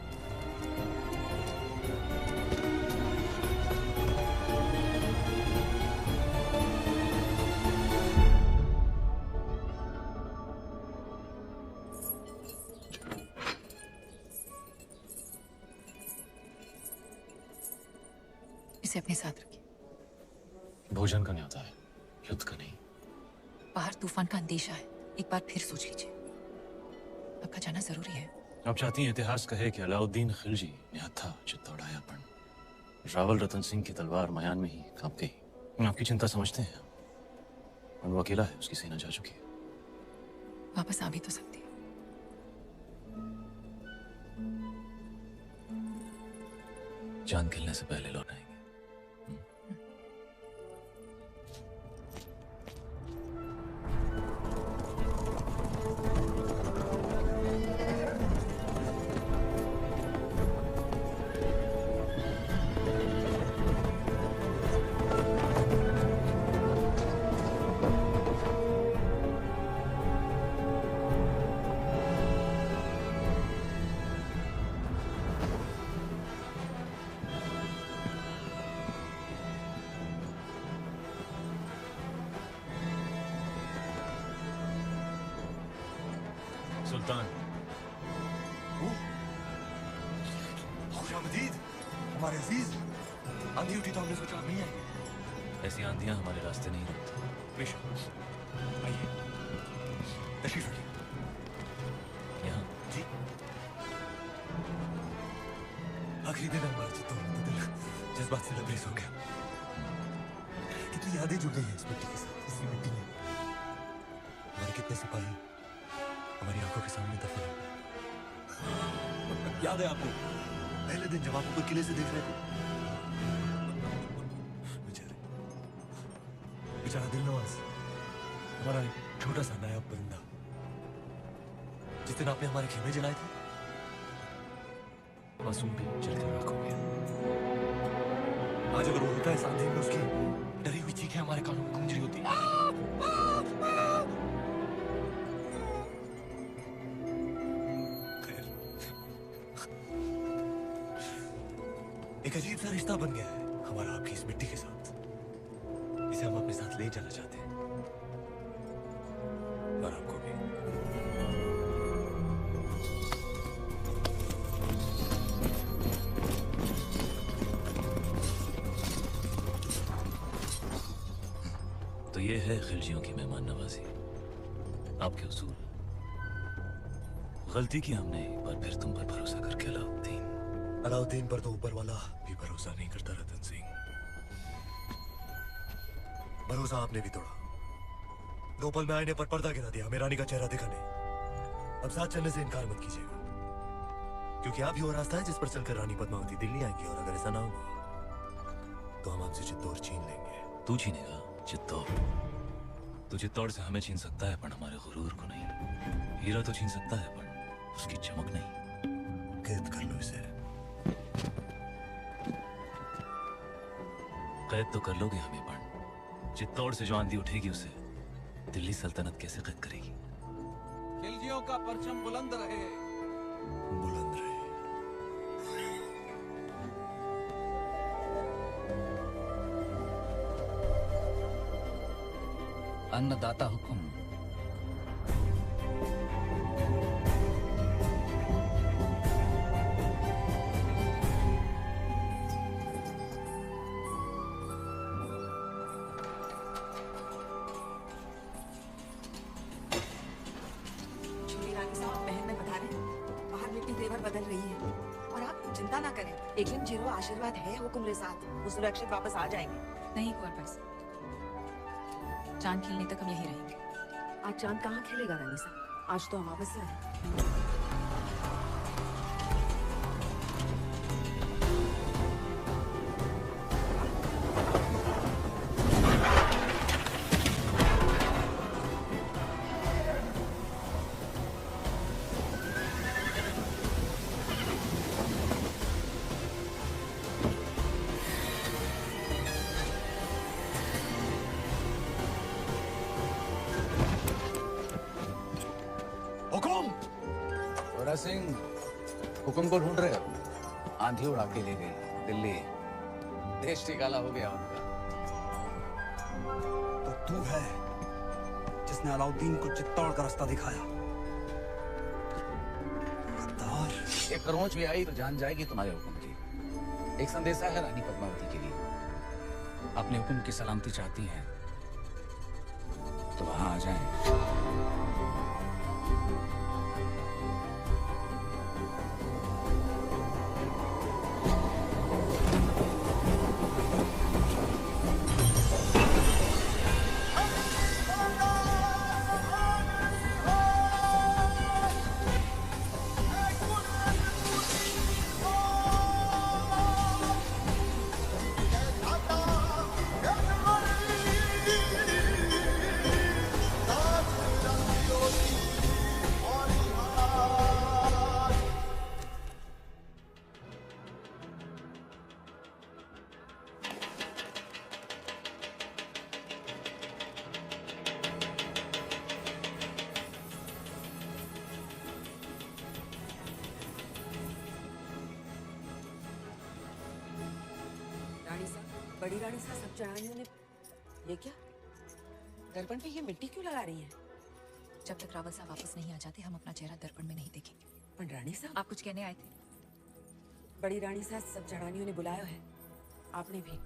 इसे अपने साथ रखिए। भोजन का न्योता है, युद्ध का नहीं। बाहर तूफान का अंदेशा है, एक बार फिर सोच लीजिए। आपका जाना जरूरी है। आप चाहती हैं इतिहास कहे कि अलाउद्दीन खिलजी निहत्था चित्तौड़ आया, पर रावल रतन सिंह की तलवार मयान में ही कांप गई। आपकी चिंता समझते हैं, और वो अकेला है, उसकी सेना जा चुकी है। वापस आ भी तो सकती है। चांद खिलने से पहले लौट आएंगे। सुल्तान। खुशामदीद हमारे अजीज। आंधी उठी तो हमने सोचा नहीं आएंगे। ऐसी आंधियां हमारे रास्ते नहीं रुकती। बेशक, आइए तशरीफ रखिए। यहाँ जी आखिरी दिन है हमारा, तो दिल जज्बात से लबरेज हो गया। कितनी यादें जुड़ गई हैं इस मिट्टी के साथ। इसी मिट्टी में हमारे कितने सिपाही हमारी आंखों के सामने दफन हो गए। याद है आपको पहले दिन जब आप ऊपर किले से देख रहे थे? बेचारा दिलनवाज, हमारा एक छोटा सा नायाब परिंदा, जिस दिन आपने हमारे खेमे जलाए थे, मासूम भी जलकर राख हो गया। आज अगर वो होता है सांधी में, उसकी डरी हुई चीखें हमारे कानों में गूंज रही होती। एक अजीब सा रिश्ता बन गया है हमारा आपकी इस मिट्टी के साथ। इसे हम अपने साथ ले जाना चाहते हैं, और आपको भी। तो ये है खिलजियों की मेहमान नवाजी, आपके उसूल। गलती की हमने एक बार फिर तुम पर भरोसा करके अलाउद्दीन पर तो ऊपर वाला भी भरोसा नहीं करता रतन सिंह। भरोसा आपने भी तोड़ा। 2 पल में आईने पर पर्दा गिरा दिया, हमें रानी का चेहरा दिखा नहीं। अब साथ चलने से इनकार मत कीजिएगा, क्योंकि आप ही वो रास्ता है जिस पर चलकर रानी पद्मावती दिल्ली आएंगी, और अगर ऐसा ना हुआ तो हम आपसे चित्तौड़ छीन लेंगे। तू छीनेगा चित्तौड़? तू चित्तौड़ से हमें छीन सकता है, पर हमारे गुरूर को नहीं। हीरा तो छीन सकता है, पर उसकी चमक नहीं। कैद कर लो इसे। कैद तो कर लोगे हमें, पण चित्तौड़ से जो आंधी उठेगी उसे दिल्ली सल्तनत कैसे कैद करेगी? खिलजियों का परचम बुलंद रहे। बुलंद रहे। अन्नदाता हुकुम। एक दिन जीरो आशीर्वाद है हुक्म साथ, वो सुरक्षित वापस आ जाएंगे। नहीं कुंवर पास, चांद खिलने तक हम यहीं रहेंगे। आज चांद कहाँ खिलेगा रानी साहब? आज तो अमावस्या है। सिंह, हुक्म को ढूंढ रहे हो? आंधी उड़ा के ले गई दिल्ली, देश ठिकाना हो गया उनका। तो तू है जिसने अलाउद्दीन को चित्तौड़ का रास्ता दिखाया। गद्दार। एक रोच भी आई तो जान जाएगी तुम्हारे हुक्म की। एक संदेशा है रानी पद्मावती के लिए। अपने हुक्म की सलामती चाहती हैं तो वहां आ जाएं। बड़ी रानी साहब, सब चढ़ाइयों ने ये क्या दर्पण पे ये मिट्टी क्यों लगा रही है? जब तक रावल साहब वापस नहीं आ जाते हम अपना चेहरा दर्पण में नहीं देखेंगे। पर रानी साहब, आप कुछ कहने आए थे? बड़ी रानी साहब, सब जड़ानियों ने बुलाया है, आपने भी।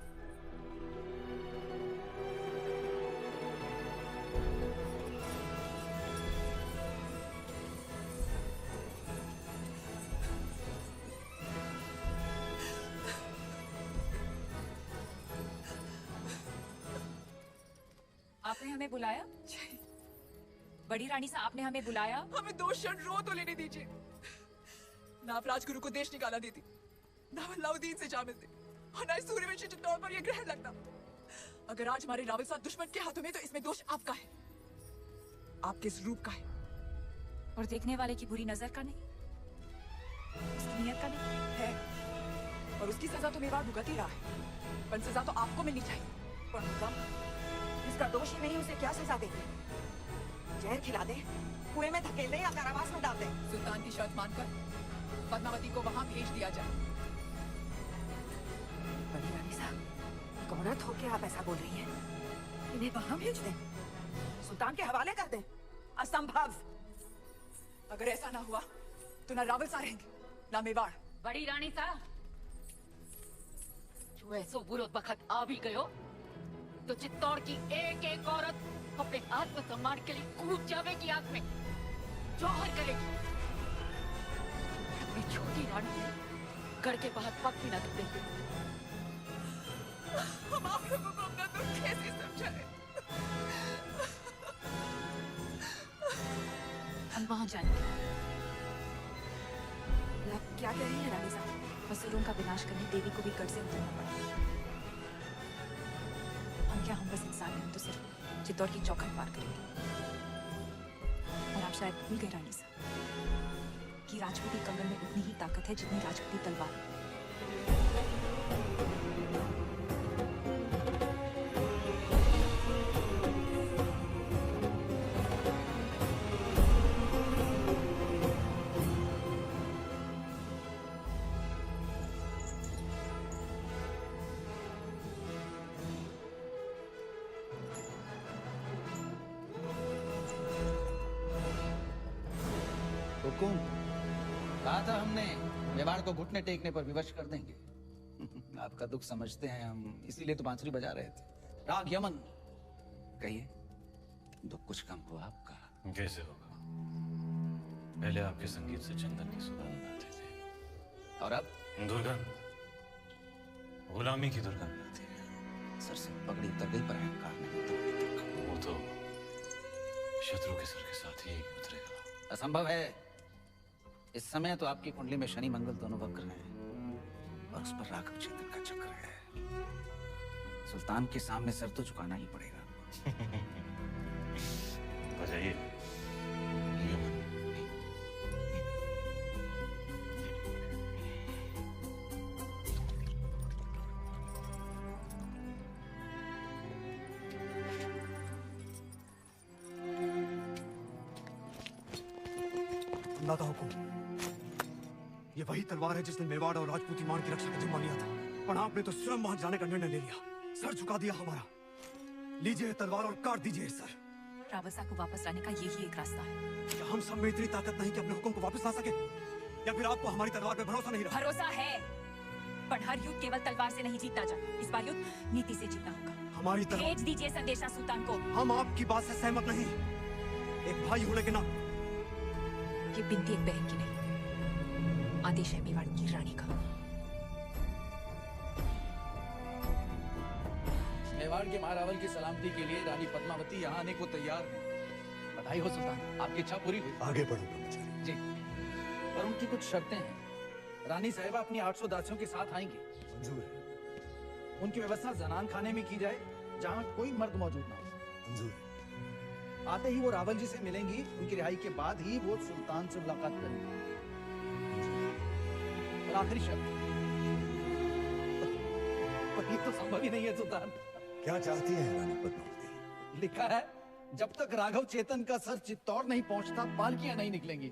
आपने हमें बुलाया? बड़ी रानी साहब, आपने हमें बुलाया? हमें 2 क्षण रो तो लेने दीजिए। ना आप राजगुरु को देश निकाला देती, ना अलाउद्दीन से जा मिलते, और ना इस सूर्यवंशी चित्तौड़ पर यह ग्रहण लगता। अगर आज हमारे रावल साहब दुश्मन के हाथों में, तो इसमें दोष आपका है, आपके इस रूप का है। और देखने वाले की बुरी नजर का नहीं, उसकी नीयत का नहीं है। और उसकी सजा तो मेवाड़ भुगत ही रहा है, पर सजा तो आपको मिलनी चाहिए। पर हुक्म, इसका दोष ही नहीं, उसे क्या सजा देंगे? जहर खिला दे, कुएं में धकेल दे, या कारावास में डाल दे? सुल्तान की शर्त मानकर पद्मावती को वहां भेज दिया जाए। बड़ी रानी साहब, कौन होके आप ऐसा बोल रही हैं? इन्हें वहां भेज दें, सुल्तान के हवाले कर दें? असंभव। अगर ऐसा ना हुआ तो ना रावल साहब रहेंगे, ना मेवाड़। बड़ी रानी साहब, जो ऐसो बुरो बखत आ भी गयो, तो चित्तौड़ की एक एक औरत अपने आत्मसम्मान के लिए कूद जावेगी आग में, जौहर करेगी। अपनी छोटी रानी गढ़ के बाहर पग भी न देंगे। हम आप लोगों को अपना दुख कैसे समझाएं? हम वहां जाएंगे। आप क्या कह रही हैं रानी साहब? असुरों का विनाश करने देवी को भी गढ़ से उतरना पड़ा। हम क्या, हम बस इंसान हैं, हम तो सिर्फ चित्तौड़ की चौखट पार करेंगे। और आप शायद भूल गए रानी साहब कि राजपूती कंगन में उतनी ही ताकत है जितनी राजपूती तलवार। हुकुम, कहा था हमने मेवाड़ को घुटने टेकने पर विवश कर देंगे। आपका दुख समझते हैं हम, इसीलिए तो बांसुरी बजा रहे थे। राग यमन। कहिए, दुख कुछ कम हुआ आपका? कैसे होगा? पहले आपके संगीत से चंदन की सुगंध आती थी, और अब दुर्गंध, गुलामी की दुर्गंध आती है। सर से पगड़ी उतर गई पर अहंकार नहीं उतरा। वो तो शत्रु के सर के साथ ही उतरेगा। असंभव है। इस समय तो आपकी कुंडली में शनि मंगल दोनों वक्र हैं, और उस पर राघव चेतन का चक्र है। सुल्तान के सामने सर तो झुकाना ही पड़ेगा। बजाइए। दादा हुकुम, ये वही तलवार है जिसने मेवाड़ और राजपूती मान की रक्षा का जिम्मा लिया था, पर आपने तो स्वयं वहां जाने का निर्णय ले लिया, सर झुका दिया हमारा। लीजिए तलवार और काट दीजिए सर। रावल साहब को वापस लाने का यही एक रास्ता है। क्या हम सब में इतनी ताकत नहीं कि अपने हुक्म को वापस ला सके, या फिर आपको हमारी तलवार पे भरोसा नहीं रहा? भरोसा है, पर हर युद्ध केवल तलवार से नहीं जीता जाता। इस बार युद्ध नीति से जीतना होगा। हमारी भेज दीजिए संदेशा सुल्तान को। हम आपकी बात से सहमत नहीं। एक भाई होने के नाते ये बिनती एक बहन की नहीं, आदेश है मेवाड़ की रानी का। मेवाड़ के महारावल की सलामती के लिए रानी पद्मावती यहाँ आने को तैयार है। बधाई हो सुल्तान, आपकी इच्छा पूरी हुई। आगे बढ़ो ब्रह्मचारी जी, पर उनकी कुछ शर्तें हैं। रानी साहिबा अपनी 800 दासियों के साथ आएंगी। मंजूर है। उनकी व्यवस्था जनान खाने में की जाए, जहाँ कोई मर्द मौजूद ना हो। मंजूर है। आते ही वो रावल जी से मिलेंगी, उनकी रिहाई के बाद ही वो सुल्तान से मुलाकात करेंगी। और आखिरी शर्त, पर ये तो संभव ही नहीं है सुल्तान। क्या चाहती है रानी पद्मावती? लिखा है, जब तक राघव चेतन का सर चित्तौड़ नहीं पहुंचता, पालकियां नहीं निकलेंगी।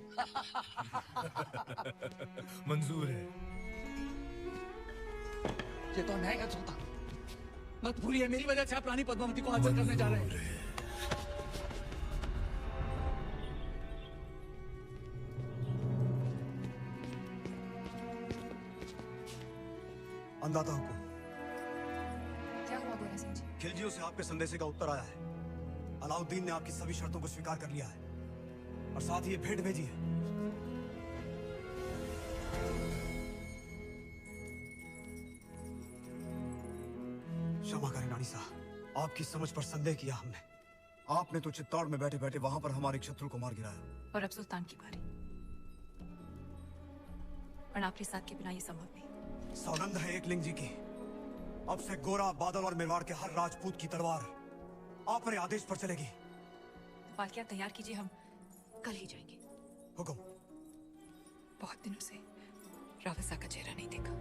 मंजूर है। ये तो अन्याय है सुल्तान, मत भूलिए मेरी वजह से आप रानी पद्मावती को हासिल करने जा रहे हैं। अंदाता हुकुम। क्या हुआ गोरा सिंह जी? खिलजियों से आपके संदेशे का उत्तर आया है। अलाउद्दीन ने आपकी सभी शर्तों को स्वीकार कर लिया है और साथ ही ये भेंट भेजी है। क्षमा करें रानी साहब, आपकी समझ पर संदेह किया हमने। आपने तो चित्तौड़ में बैठे बैठे वहां पर हमारे शत्रु को मार गिराया। और अब सुल्तान की बारी, और आपके साथ के बिना ये संभव नहीं। सौगंध है एकलिंग जी की, अब से गोरा, बादल और मेवाड़ के हर राजपूत की तलवार आपके आदेश पर चलेगी। पालकियां तैयार कीजिए, हम कल ही जाएंगे। हुक्म। बहुत दिनों से रावत का चेहरा नहीं देखा।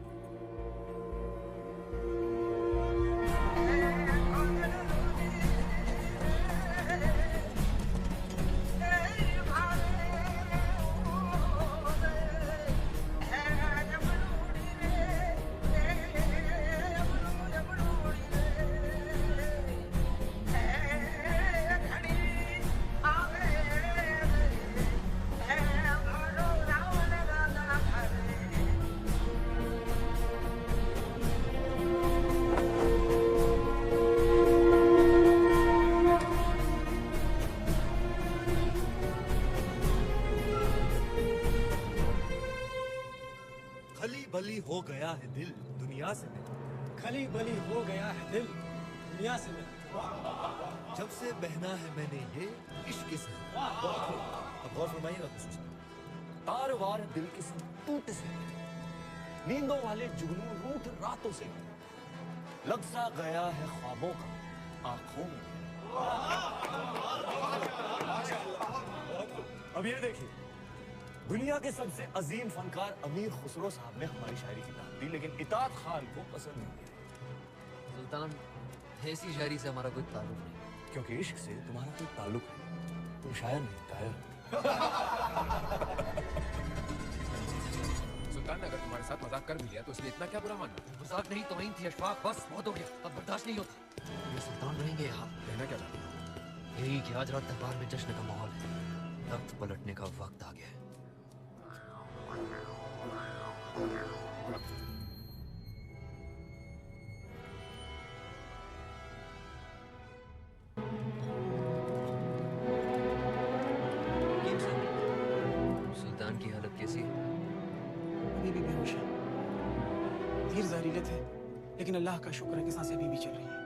बली हो गया है दिल दुनिया से मिला। खली बली हो गया है दिल दुनिया से मिला। जब से बहना है मैंने ये इश्क से। अब गौर फरमाइएगा खुशूस, तार वार दिल किसी टूट से, नींदों वाले जुगनू रूठ रातों से, लग सा गया है ख्वाबों का आंखों में। अब ये देखिए, दुनिया के सबसे अजीम फनकार अमीर खुसरो साहब ने हमारी शायरी की दाद दी, लेकिन इताद खान को पसंद नहीं आई। सुल्तान, ऐसी शायरी से हमारा कोई ताल्लुक नहीं। क्योंकि इश्क से तुम्हारा कोई ताल्लुक है, तुम शायर नहीं कायर। सुल्तान ने अगर तुम्हारे साथ मजाक कर भी लिया तो इसलिए इतना क्या बुरा माना? मजाक नहीं तौहीन थी अशफाक, बस बहुत हो गया, अब बर्दाश्त नहीं होता। ये सुल्तान रहेंगे यहाँ। कहना क्या चाहते हो? यही कि आज रात दरबार में जश्न का माहौल है, तख्त पलटने का वक्त आ गया है। सुल्तान की हालत कैसी है? अभी भी बेहोश है। धीर जहरीले थे, लेकिन अल्लाह का शुक्र है कि सांसें अभी भी चल रही हैं।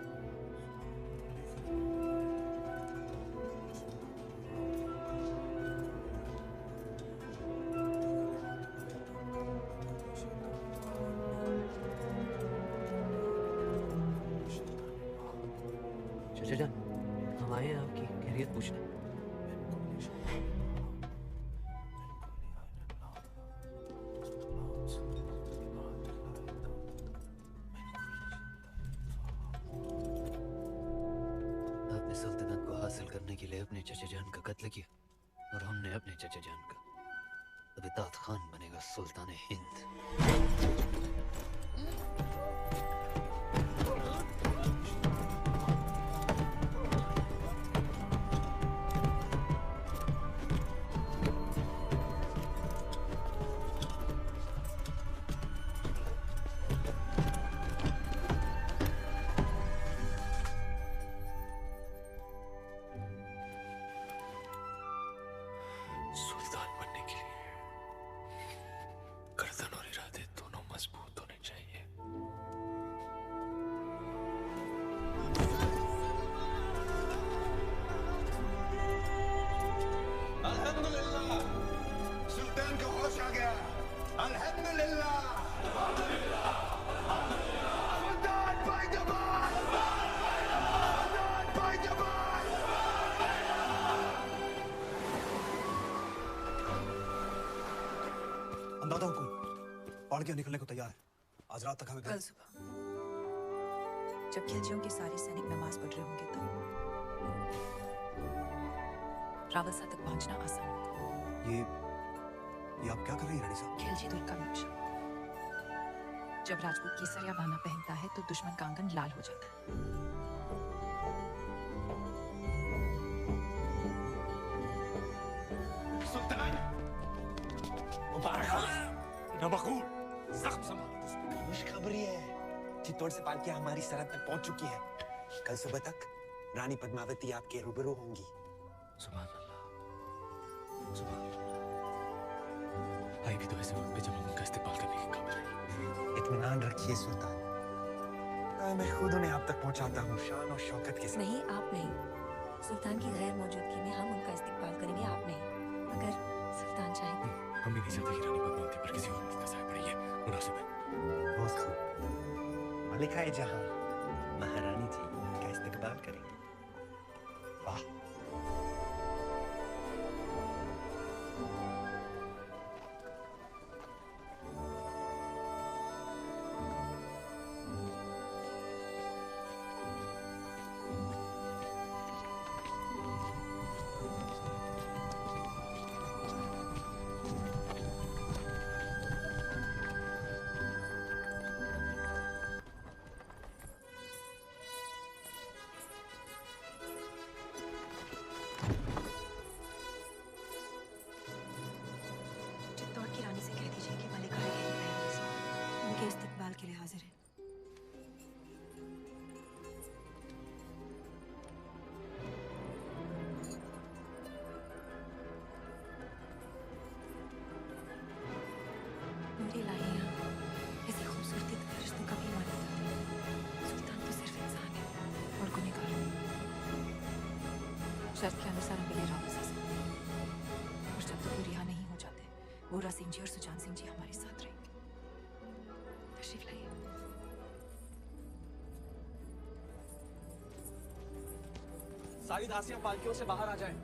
चाचा जान, हम आए हैं आपकी खैरियत पूछने। आपने सल्तनत को हासिल करने के लिए अपने चाचा जान का कत्ल किया और हमने अपने चाचा जान का। अब इताद खान बनेगा सुल्तान हिंद। सुल्तान बनने के लिए गर्दन और इरादे दोनों मजबूत होने चाहिए। अल्हम्दुलिल्लाह, सुल्तान को होश आ गया। अल्हम्दुलिल्लाह, सुल्तान बाइजबाल, सुल्तान बाइजबाल। अंदाजा हुकुम, पालकियां निकलने को तैयार है। आज रात तक हमें कल सुबह जब खिलजियों के सारे सैनिक नमाज पढ़ रहे होंगे तो रावलसा तक पहुंचना आसान होगा। ये आप क्या कर रही हैं रानी साहब? खिलजी दुर्ग का मंशा। जब राजपूत केसरिया बाना पहनता है तो दुश्मन का आंगन लाल हो जाता है। सुल्तान मुबारक नबकूल, जख्म संभालो। खुशखबरी है, चित्तौड़ से पालकियां हमारी सरहद तक पहुंच चुकी है। कल सुबह तक रानी पद्मावती आपके रूबरू होंगी। सुभान अल्लाह, सुभान अल्लाह। आई भी तो ऐसे वक्त पे जब हम उनका इस्तेमाल करने के काबिल नहीं। इत्मीनान रखिए सुल्तान, मैं खुद उन्हें आप तक पहुंचाता हूँ शान और शौकत के साथ। नहीं, आप नहीं। सुल्तान की गैर मौजूदगी में हम उनका इस्तेमाल करेंगे, आप नहीं। अगर सुल्तान चाहेंगे। हम भी नहीं चाहते कि रानी पद्मावती पर किसी और मर्द का साया पड़े, ये मुनासिब है। बहुत खूब। मलिका जहां महारानी जी का इस्तेकबाल करेंगे। वाह। चित्तौड़ की रानी से कह दीजिए कि मलिका उनके इस्तेकबाल के लिए हाजिर है। मेरी लाहिया ऐसी खूबसूरती तो रिश्तों का भी माना जाता है। सुल्तान तो सिर्फ इंसान है और गुनहगार। शर्त के अनुसार हम मिले रावसा से, और जब तक वो रिहा नहीं हो जाते, वोरा सिंह जी और सुजान सिंह जी हमारे साथ रहेंगे। तशरीफ लाइए। सारी दासियां पालकियों से बाहर आ जाएं।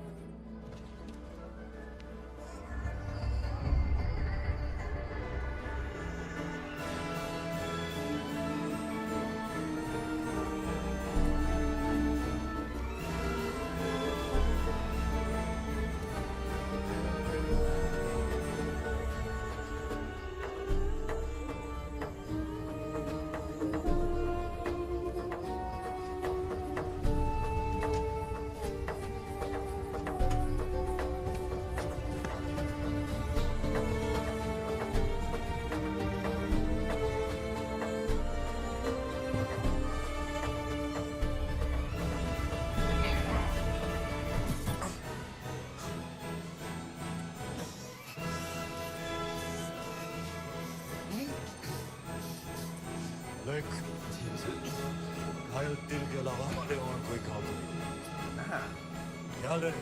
लाइक घायल दिल के अलावा हमारे और कोई काम नहीं। ख्याल रहे,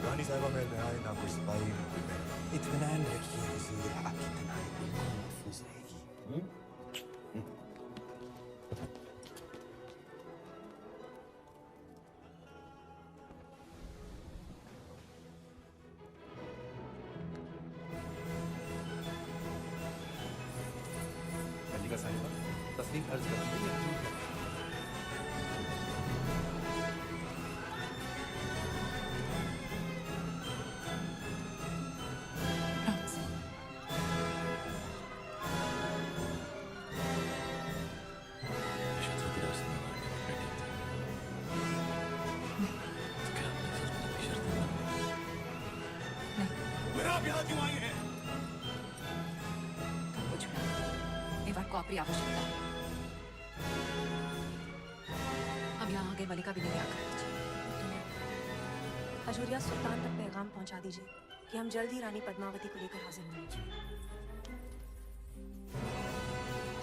रानी साहिबा महल में आए ना कोई सिपाही ना कोई महल। इत्मीनान रखिए हुजूर, आपकी तन्हाई बिल्कुल महफूज रहेगी। मल्लिका साहिबा, तस्लीम अर्ज करती है या क्यों करती है? आप यहाँ क्यों आई हैं? कुछ नहीं, मेवाड़ को आपकी आवश्यकता है। अब यहाँ आगे मलिका भी नहीं आकर हजूरिया सुल्तान तक पैगाम पहुंचा दीजिए कि हम जल्द ही रानी पद्मावती को लेकर हाजिर होंगे।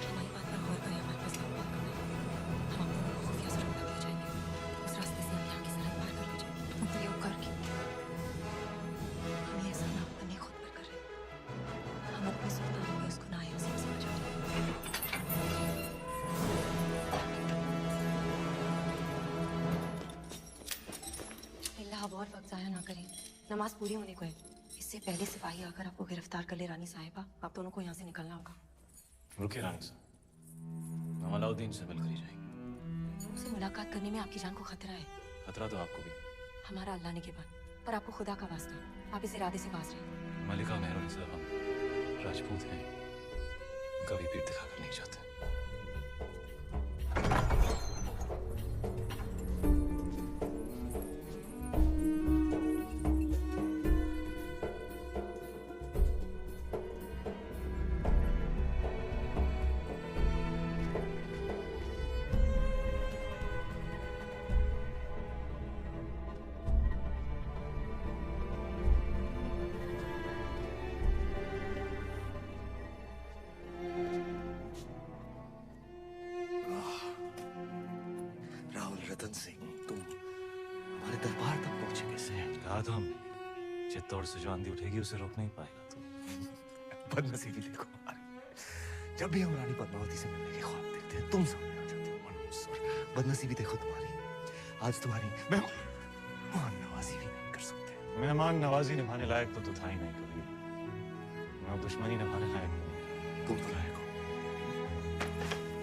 हमारी बात पर गौर करें, हमारे पास लंबा वक्त है। हम आप दोनों को खुफिया सुरक्षा ले जाएंगे। उस रास्ते से हम यहाँ की सरहद पार कर ले जाएंगे। तुम ये उपकार की हम ये सब अपने खुद पर कर रहे हैं। हम अपने सुल्तान को इस गुनाह अज़ीम से बचा रहे हैं। अब और वक्त जाया ना करें, नमाज पूरी होने को है। इससे पहले सिपाही आकर आपको गिरफ्तार कर ले रानी साहिबा, आप दोनों को यहाँ से निकलना होगा। रुकिए रानी साहब, हम अलाउद्दीन से मिल कर ही जाएंगे। उससे मुलाकात करने में आपकी जान को खतरा है। खतरा तो आपको भी। हमारा अल्लाह ने के बाद, पर आपको खुदा का वास्ता, आप इस इरादे से बाज रहे। मलिका मेहरून साहब हम राजपूत हैं, कभी पीठ दिखाकर नहीं चाहते। रतन सिंह, तुम हमारे दरबार तक पहुंचे कैसे? कहा तो हमने, चित्तौड़ से जो आंधी उठेगी उसे रोक नहीं पाएगा तू। बदनसीबी देखो हमारी। जब भी हम रानी पद्मावती से मिलने के ख्वाब देखते हैं, तुम सामने आ जाते हो मनहूस। और बदनसीबी देखो तुम्हारी, आज तुम्हारी मेहमान नवाजी भी नहीं कर सकते। मेहमान नवाजी निभाने लायक तो तू था ही नहीं कभी। मैं दुश्मनी निभाने लायक नहीं। तुम तो लायक हो।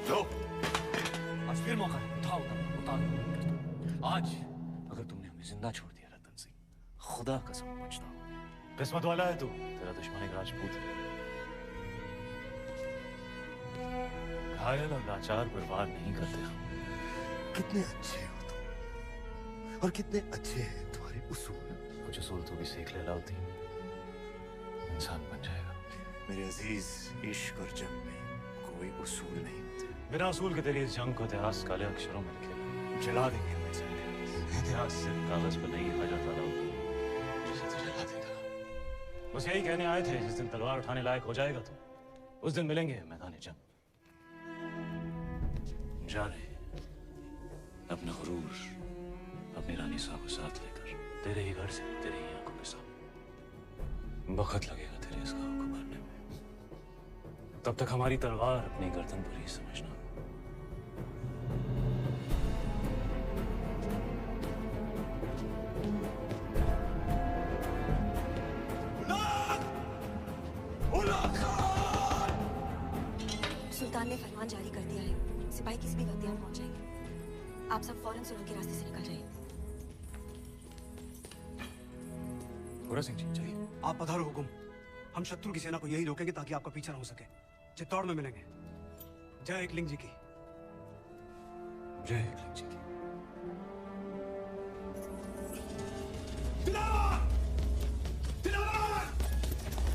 लो, आज फिर मौका है, उठाओ उतारो। आज अगर तुमने हमें जिंदा छोड़ दिया रतन सिंह, खुदा कसम पछताओ। किस्मत वाला है तू, तेरा दुश्मन एक राजपूत है। घायल और लाचार पर वार नहीं करते हम। कितने अच्छे हो तुम, और कितने अच्छे हैं तुम्हारे उसूल। कुछ उसूल तू भी सीख ले लाउती, इंसान बन जाएगा। मेरे अजीज, इश्क और जंग में कोई उसूल नहीं होते। बिना उसूल के तेरी इस जंग को इतिहास काले अक्षरों में लिखे जला देंगे। इतिहास सिर्फ कागज पर नहीं लिखा जाता लाउती, जिसे तू जला देगा। बस यही कहने आए थे, जिस दिन तलवार उठाने लायक हो जाएगा तू, उस दिन मिलेंगे मैदान जंग। जा रहे अपना गुरूर, अपनी रानी साहब को साथ लेकर, तेरे ही घर से, तेरे ही आंखों के सामने। वक्त लगेगा तेरे इस गांव को भरने में। तब तक हमारी तलवार अपनी गर्दन पर ही समझना। सुल्तान ने फरमान जारी कर दिया है, सिपाही किसी भी वक्त यहाँ पहुंच जाएंगे। आप सब फौरन सुरंग के रास्ते से निकल जाइए। गोरा सिंह जी चाहिए। आप पधारो हुकुम। हम शत्रु की सेना को यही रोकेंगे ताकि आपका पीछा ना हो सके। चित्तौड़ में मिलेंगे। जय एकलिंग जी की। जय एकलिंग जी की।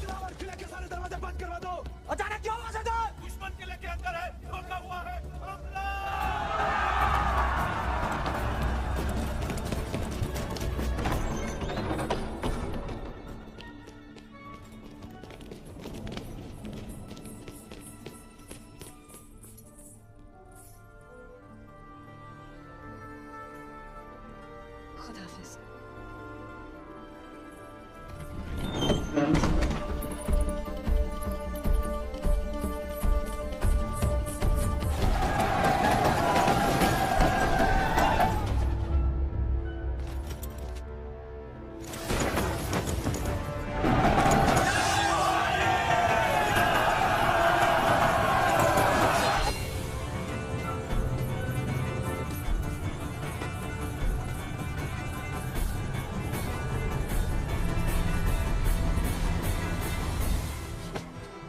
दिलावर किले के सारे दरवाजे बंद करवा दो। अचानक क्यों आवाज आता है? दुश्मन किले के अंदर है, हमला हुआ है। खुदा हाफिज।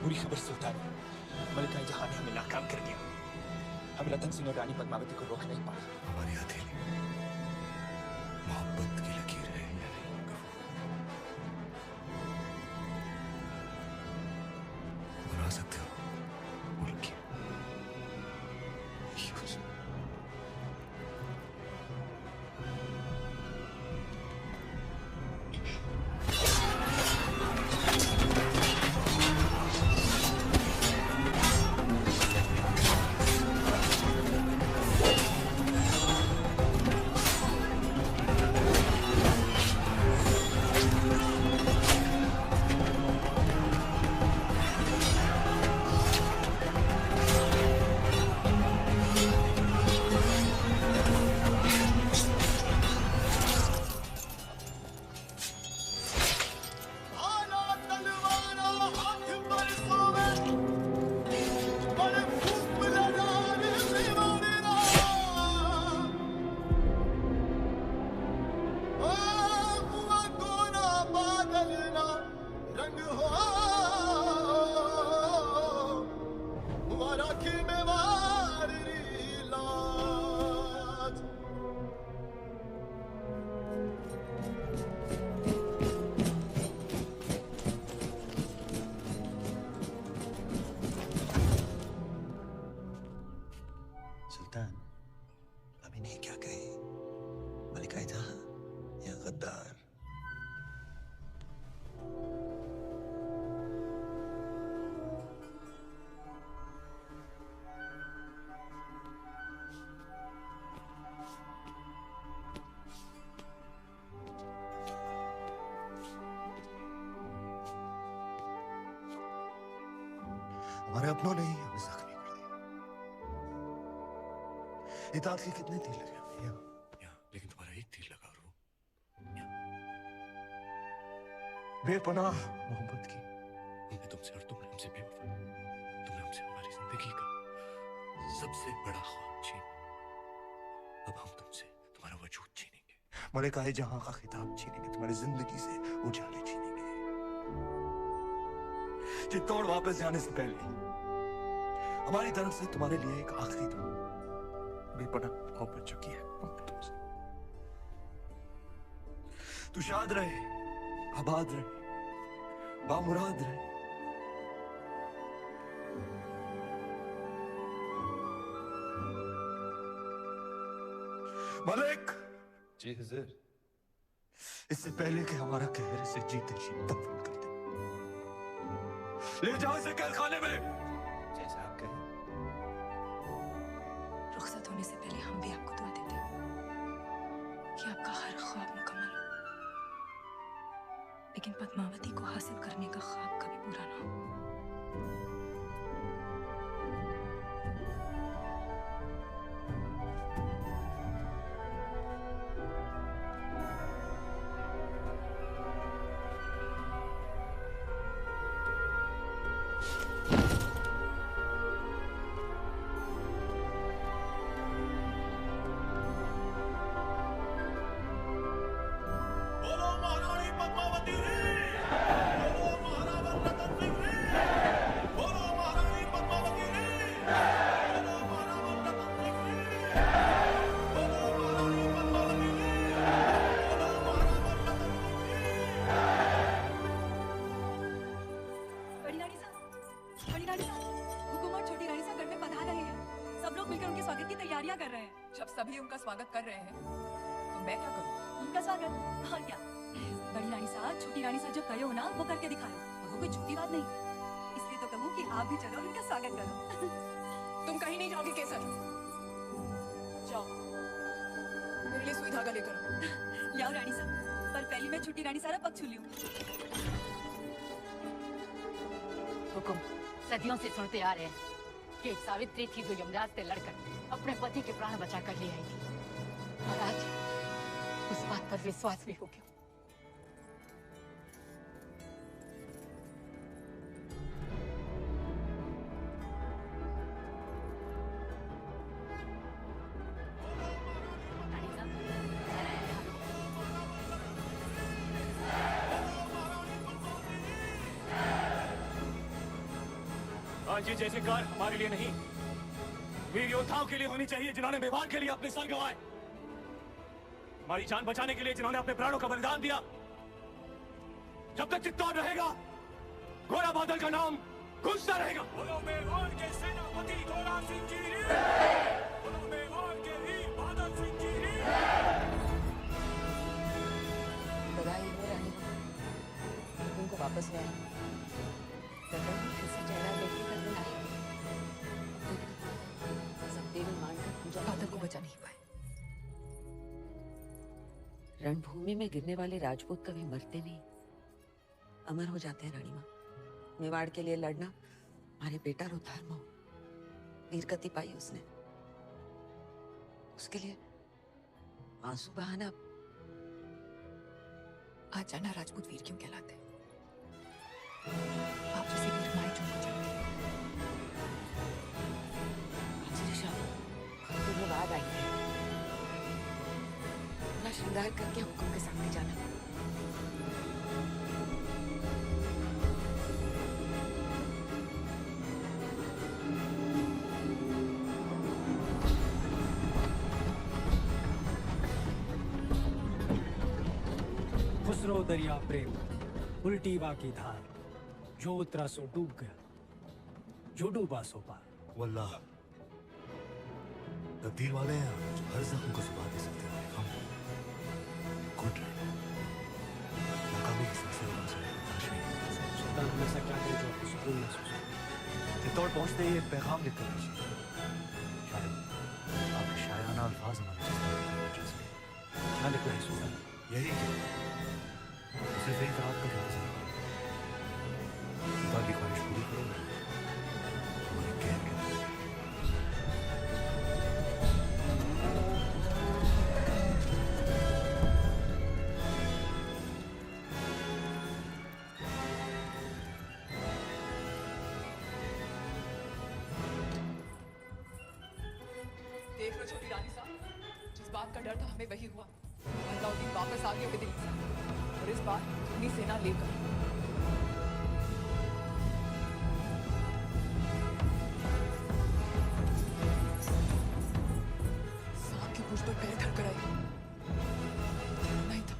बुरी खबर सुल्तान, मलिका जहां ने हमें नाकाम कर दिया। हम रतन सिंह और रानी पद्मावती को रोक नहीं पाए। हमारी हथेली मोहब्बत की लकीर है या नहीं गफूर? बना सकते हो मुल्क की यूसुफ। सुल्तान, अब इन्हें क्या कहे? मलिका जहां या गद्दार? हमारे अपनों ने ही हमें जख्मी कर दिया। इताअत के कितने तीर लगे हमें यहाँ, लेकिन तुम्हारा एक तीर लगा रूह, बेपनाह मोहब्बत की हमने तुमसे और तुमने हमसे बेवफा, तुमने हमसे हमारी जिंदगी का सबसे बड़ा ख्वाब छीन। अब हम तुमसे तुम्हारा वजूद छीनेंगे, मलिकाए जहां का खिताब छीनेंगे, तुम्हारी जिंदगी से उजाले छीनेंगे। चित्तौड़ वापस जाने से पहले हमारी तरफ से तुम्हारे लिए एक आखिरी दुआ, बेपनाह मोहब्बत जो की है हमने तुमसे। तू शाद रहे, आबाद रहे, बामुराद रहे। मलिक जी हुजूर। इससे पहले कि हमारा कहर से जीते जी दफन कर दे, ले जाओ इसे कैद खाने में। जैसा आप कहें। रुखसत होने से पहले हम भी आपको दुआ देते हैं कि आपका हर ख्वाब मुकम्मल हो, लेकिन पद्मावती को हासिल करने का ख्वाब कभी पूरा ना हो। जब सभी उनका स्वागत कर रहे हैं तो मैं क्या करूं? उनका स्वागत और क्या? बड़ी रानी साहब, छोटी रानी साहब जो कहे हो ना वो करके दिखाओ, और वो कोई झूठी बात नहीं। इसलिए तो कहूँ कि आप भी चलो और उनका स्वागत करो। तुम कहीं नहीं जाओगे केसर, जाओ मेरे लिए सुई धागा लेकर आओ। लाओ रानी साहब, पर पहले मैं छोटी रानी सारा पग छू लूं। हुकुम सदियों से सुनते आ रहे हैं कि एक सावित्री थी जो यमराज से लड़कर अपने पति के प्राण बचा कर ले आई थी, और आज उस बात पर विश्वास भी हो गया। आज ये जैसे कार हमारे लिए नहीं, वीर योद्धाओं के लिए होनी चाहिए जिन्होंने मेवाड़ के लिए अपने सर गंवाए, हमारी जान बचाने के लिए जिन्होंने अपने प्राणों का बलिदान दिया। जब तक चित्तौड़ रहेगा, घोड़ा बादल का नाम गूंजता रहेगा। बोलो मेवाड़ के सेनापति घोड़ा सिंह जी, बोलो मेवाड़ के वीर बादल सिंह जी। बधाई हो रानी, उनको वापस ले आए। चेहरा देखने का दिन आया, सब देवी मानकर पूजा बादल को बचा नहीं पाए। रणभूमि में गिरने वाले राजपूत कभी मरते नहीं, अमर हो जाते हैं रानी माँ। मेवाड़ के लिए लड़ना हमारे बेटा रुद्धार्म हो, वीरगति पाई उसने, उसके लिए आंसू बहाना। आज जाना राजपूत वीर क्यों कहलाते हैं? आप जैसे वीर माए जो को जानते हैं। आज तुम्हें बाद आई है, अपना श्रृंगार करके हुक्म के सामने जाना। खुसरो दरिया प्रेम उल्टी बाकी धार, जो उतरा सो डूब गया, जो डूबा सो पार। वल्लाह तकदीर वाले हैं जो हर जख्म को सुबह दे सकते हैं। हम घुट रहे हैं, नाकामी की सबसे बड़ा बर्दाश्त नहीं कर सकते। सुल्तान हमेशा क्या करे जो आपको सुकून महसूस हो। चित्तौड़ पहुंचते ही एक पैगाम लिखकर भेजिए, शायद आपके शायराना अल्फाज हमारे जज्बात में क्या लिखना है सुल्तान? यही सिर्फ एक रात का इंतजार, खुदा की ख्वाहिश पूरी करो, छोटी रानी साहब, जिस बात का डर था हमें वही हुआ। अलाउद्दीन वापस आ गए दिल्ली से और इस बार अपनी सेना लेकर। सांप की पूंछ पर पैर धड़कड़ाए। नहीं था।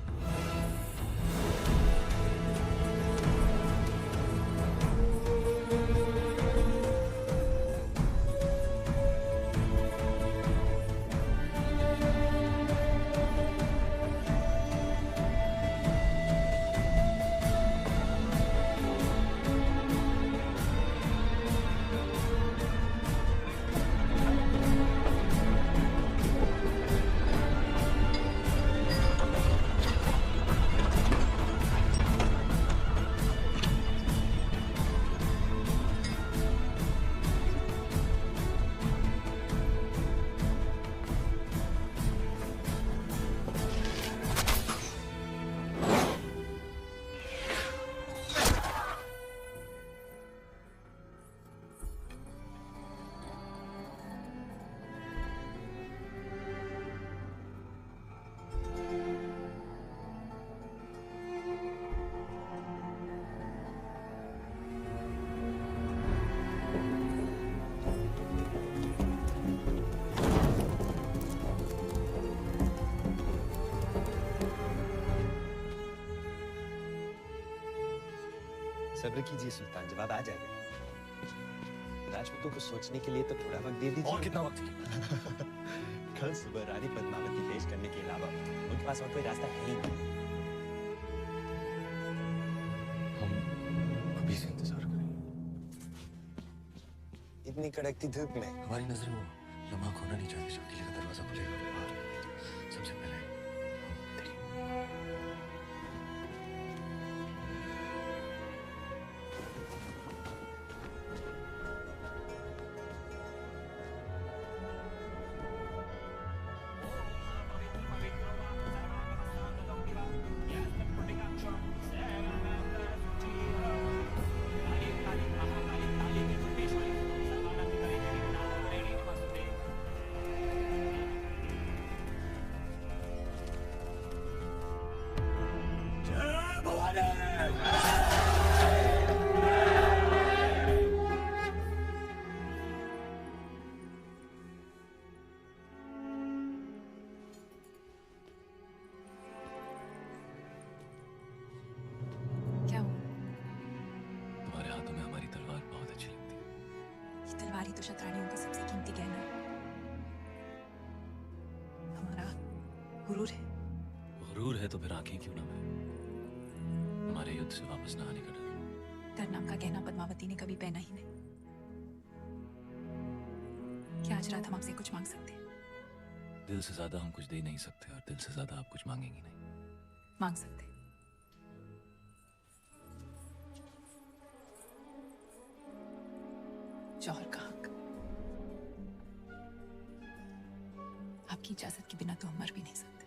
सब्र कीजिए सुल्तान, जवाब आ जाएगा। राजपूतों को सोचने के लिए तो थोड़ा वक्त दे दीजिए। और कितना वक्त? कल सुबह रानी पद्मावती पेश करने के अलावा उनके पास और कोई रास्ता है ही नहीं। हम अभी से इंतजार करेंगे। इतनी कड़कती धूप में हमारी नजरें वो लम्हा खोना नहीं चाहती जब किले का दरवाजा खुलेगा। सबसे पहले तलवारी तो शतरानियों का सबसे कीमती गहना है। हमारा गुरूर है। गुरूर है तो फिर आंखें क्यों ना मैं? हमारे युद्ध से वापस न आने का डर। डर नाम का गहना पद्मावती ने कभी पहना ही नहीं। क्या आज रात हम आपसे कुछ मांग सकते हैं? दिल से ज्यादा हम कुछ दे नहीं सकते और दिल से ज्यादा आप कुछ मांगेंगी नहीं। मांग सकते हैं। जौहर का हक। आपकी इजाजत के बिना तो हम मर भी नहीं सकते।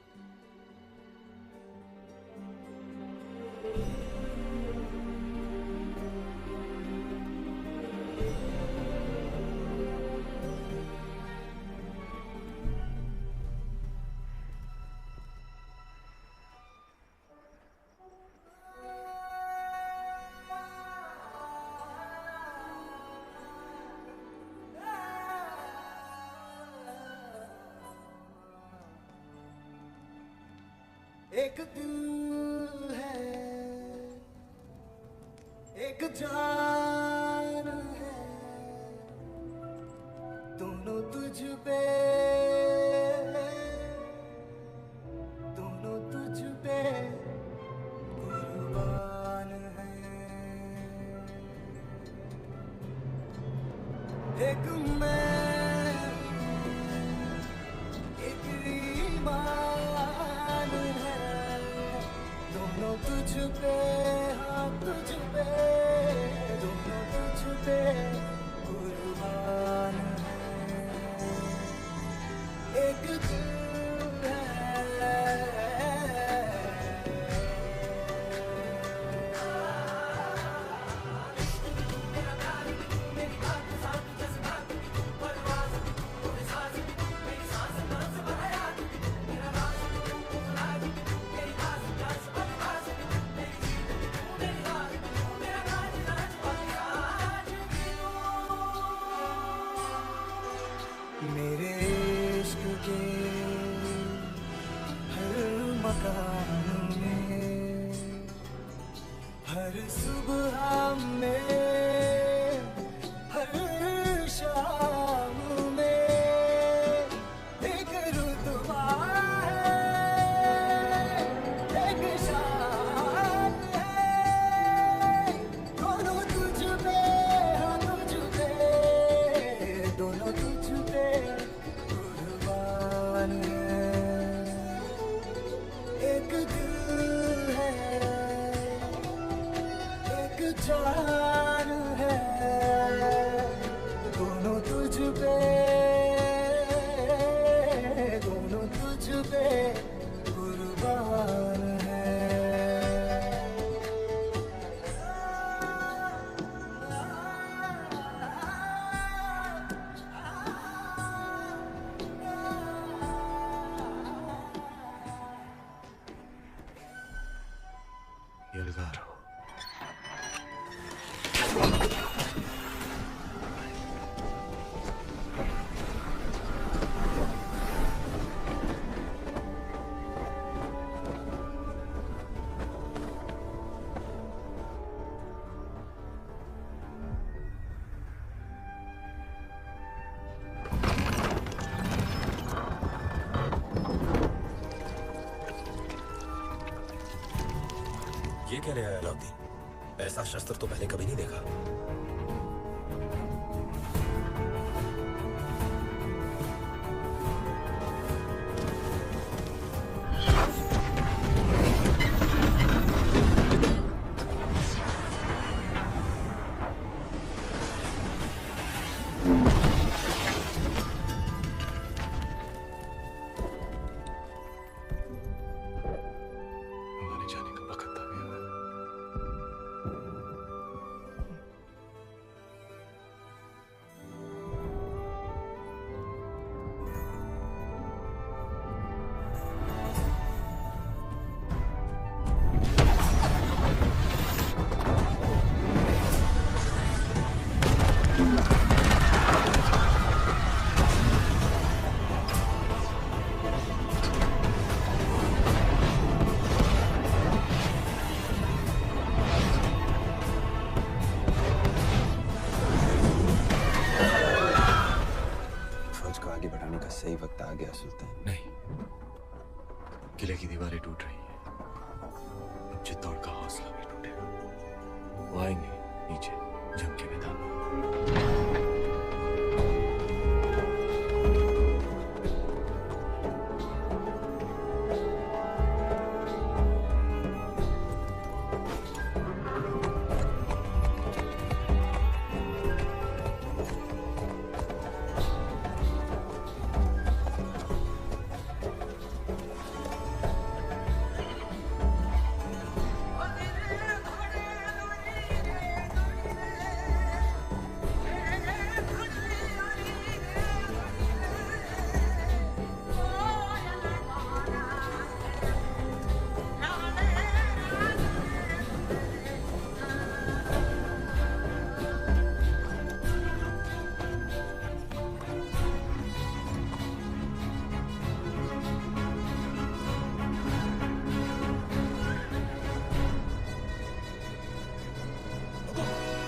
एक दिल है, एक जान है, दोनों तुझ पे, दोनों तुझ पे कुर्बान है। एक मैं, एक ईमान है, दोनों तुझ पे, हाँ तुझ पे, दोनों तुझ पे कुर्बान है। एक दिल है, मेरी बात साथ जज्बात परवाज़, मेरी सांस मकान में, हर सुबह में, हर शाम में एक रुतबा है, एक शान है। दोनों तुझ पे, हाँ तुझ पे, दोनों तुझ पे कुर्बान है। एक दिल है, एक जान है, दोनों तुझ पे, दोनों तुझ पे कुर्बान है। Yelgaro. ये क्या ले आया अलाउद्दीन? ऐसा शस्त्र तो पहले कभी नहीं देखा। हमारे जाने का वक्त आ गया है। फौज को आगे बढ़ाने का सही वक्त आ गया सुल्तान। नहीं, किले की दीवारें टूट रही हैं। अब चित्तौड़ का हौसला भी टूटेगा। वो आएंगे नीचे जंग के मैदान में।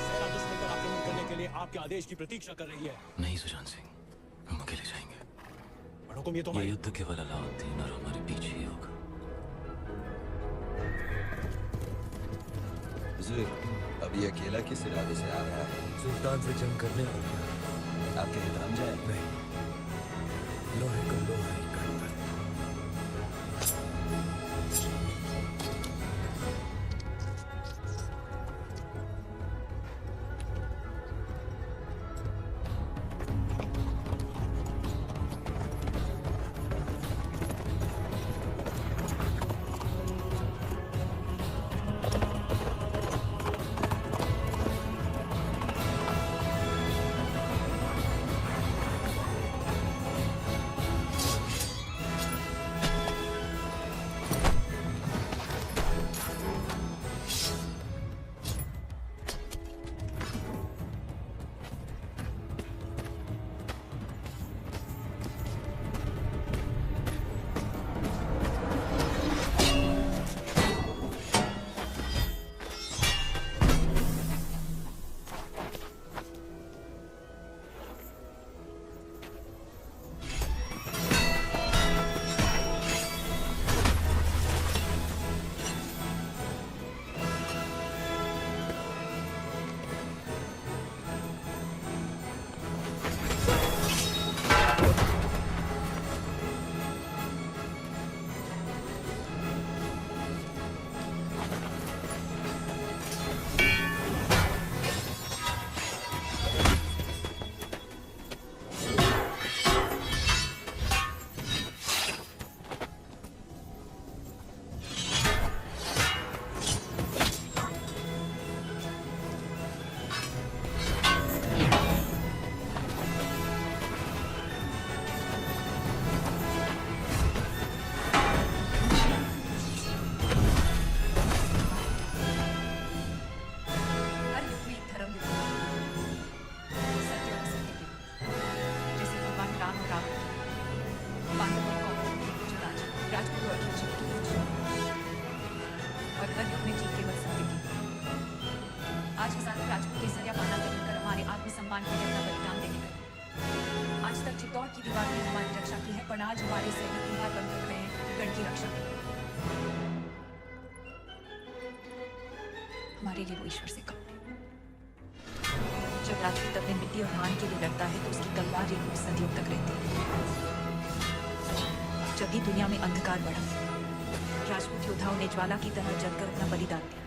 सेना दुश्मन पर आक्रमण करने के लिए आपके आदेश की प्रतीक्षा कर रही है। नहीं सुजान सिंह, हम अकेले जाएंगे। बड़ों को ये तो ये युद्ध केवल अलाउद्दीन और हमारे पीछे ही होगा। हुजूर, अब ये अकेला किस इरादे से आ रहा है? सुल्तान से जंग करने और क्या? आपके निदान जाए? नहीं, लोहे को लोहा ही काटता है। की चिट्ठी कुछ और घर अपने जीत के बल सकती थी। आज हजारों राजपूत केसरिया पाना कर हमारे आत्मसम्मान के लिए अपना बलिदान देने गए। आज तक चित्तौड़ की दीवार ने हमारी रक्षा की है, पर आज हमारे सैनिक दीवार बंद कर रहे हैं गढ़ की रक्षा की। हमारे लिए वो ईश्वर से कम नहीं। जब राजपूत अपने मिट्टी और मान के लिए लड़ता है तो उसकी तलवार एक सदियों तक रहती है। जब भी दुनिया में अंधकार बढ़ा, राजपूत योद्धाओं ने ज्वाला की तरह जलकर अपना बलिदान दिया,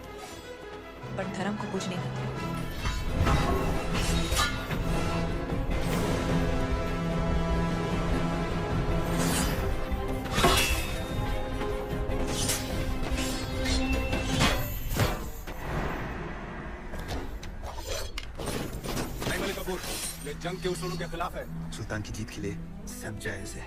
पर धर्म को बुझने न दिया। ये जंग के उसूलों के खिलाफ है। सुल्तान की जीत के लिए सब जायज है।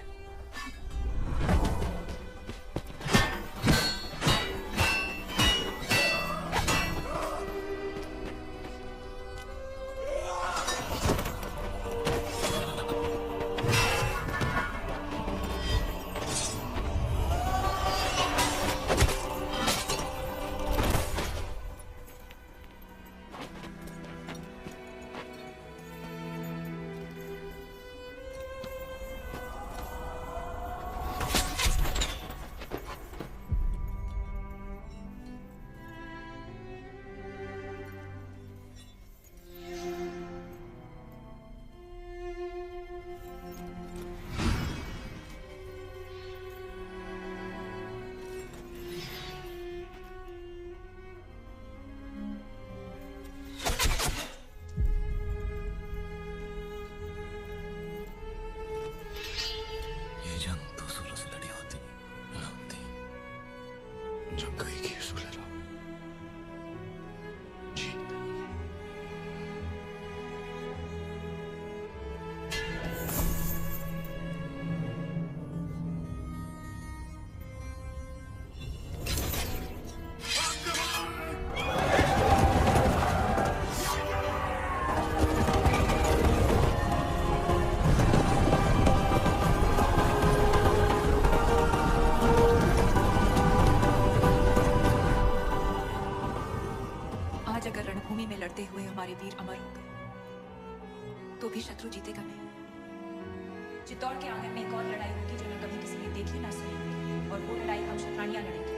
लड़ते हुए हमारे वीर अमर हो गए तो भी शत्रु जीतेगा नहीं। चित्तौड़ के आंगन में एक और लड़ाई होगी जो न कभी किसी ने देखी ना सुनी होगी, और वो लड़ाई हम शतरानियां लड़ेंगे।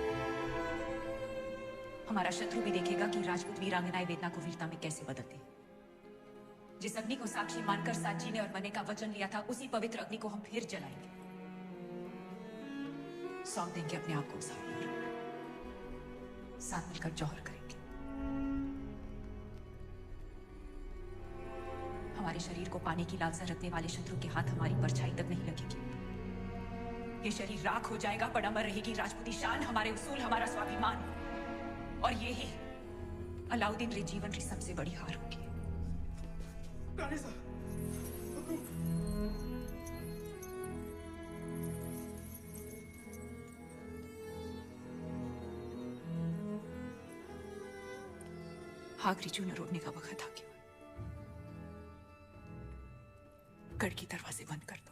हमारा शत्रु भी देखेगा कि राजपूत वीरांगनाएं वेदना को वीरता में कैसे बदलती। जिस अग्नि को साक्षी मानकर साची ने और मने का वचन लिया था, उसी पवित्र अग्नि को हम फिर जलाएंगे। सौंप देंगे अपने आप को उस आग में, साथ मिलकर जौहर करेंगे। हमारे शरीर को पाने की लालसा रखने वाले शत्रु के हाथ हमारी परछाई तक नहीं लगेगी। ये शरीर राख हो जाएगा पर अमर रहेगी राजपूती शान, हमारे उसूल, हमारा स्वाभिमान। और ये ही अलाउद्दीन रे जीवन की सबसे बड़ी हार होगी। आखिरी चूना रोकने का वक्त आ गया। गढ़ के दरवाजे बंद कर दो।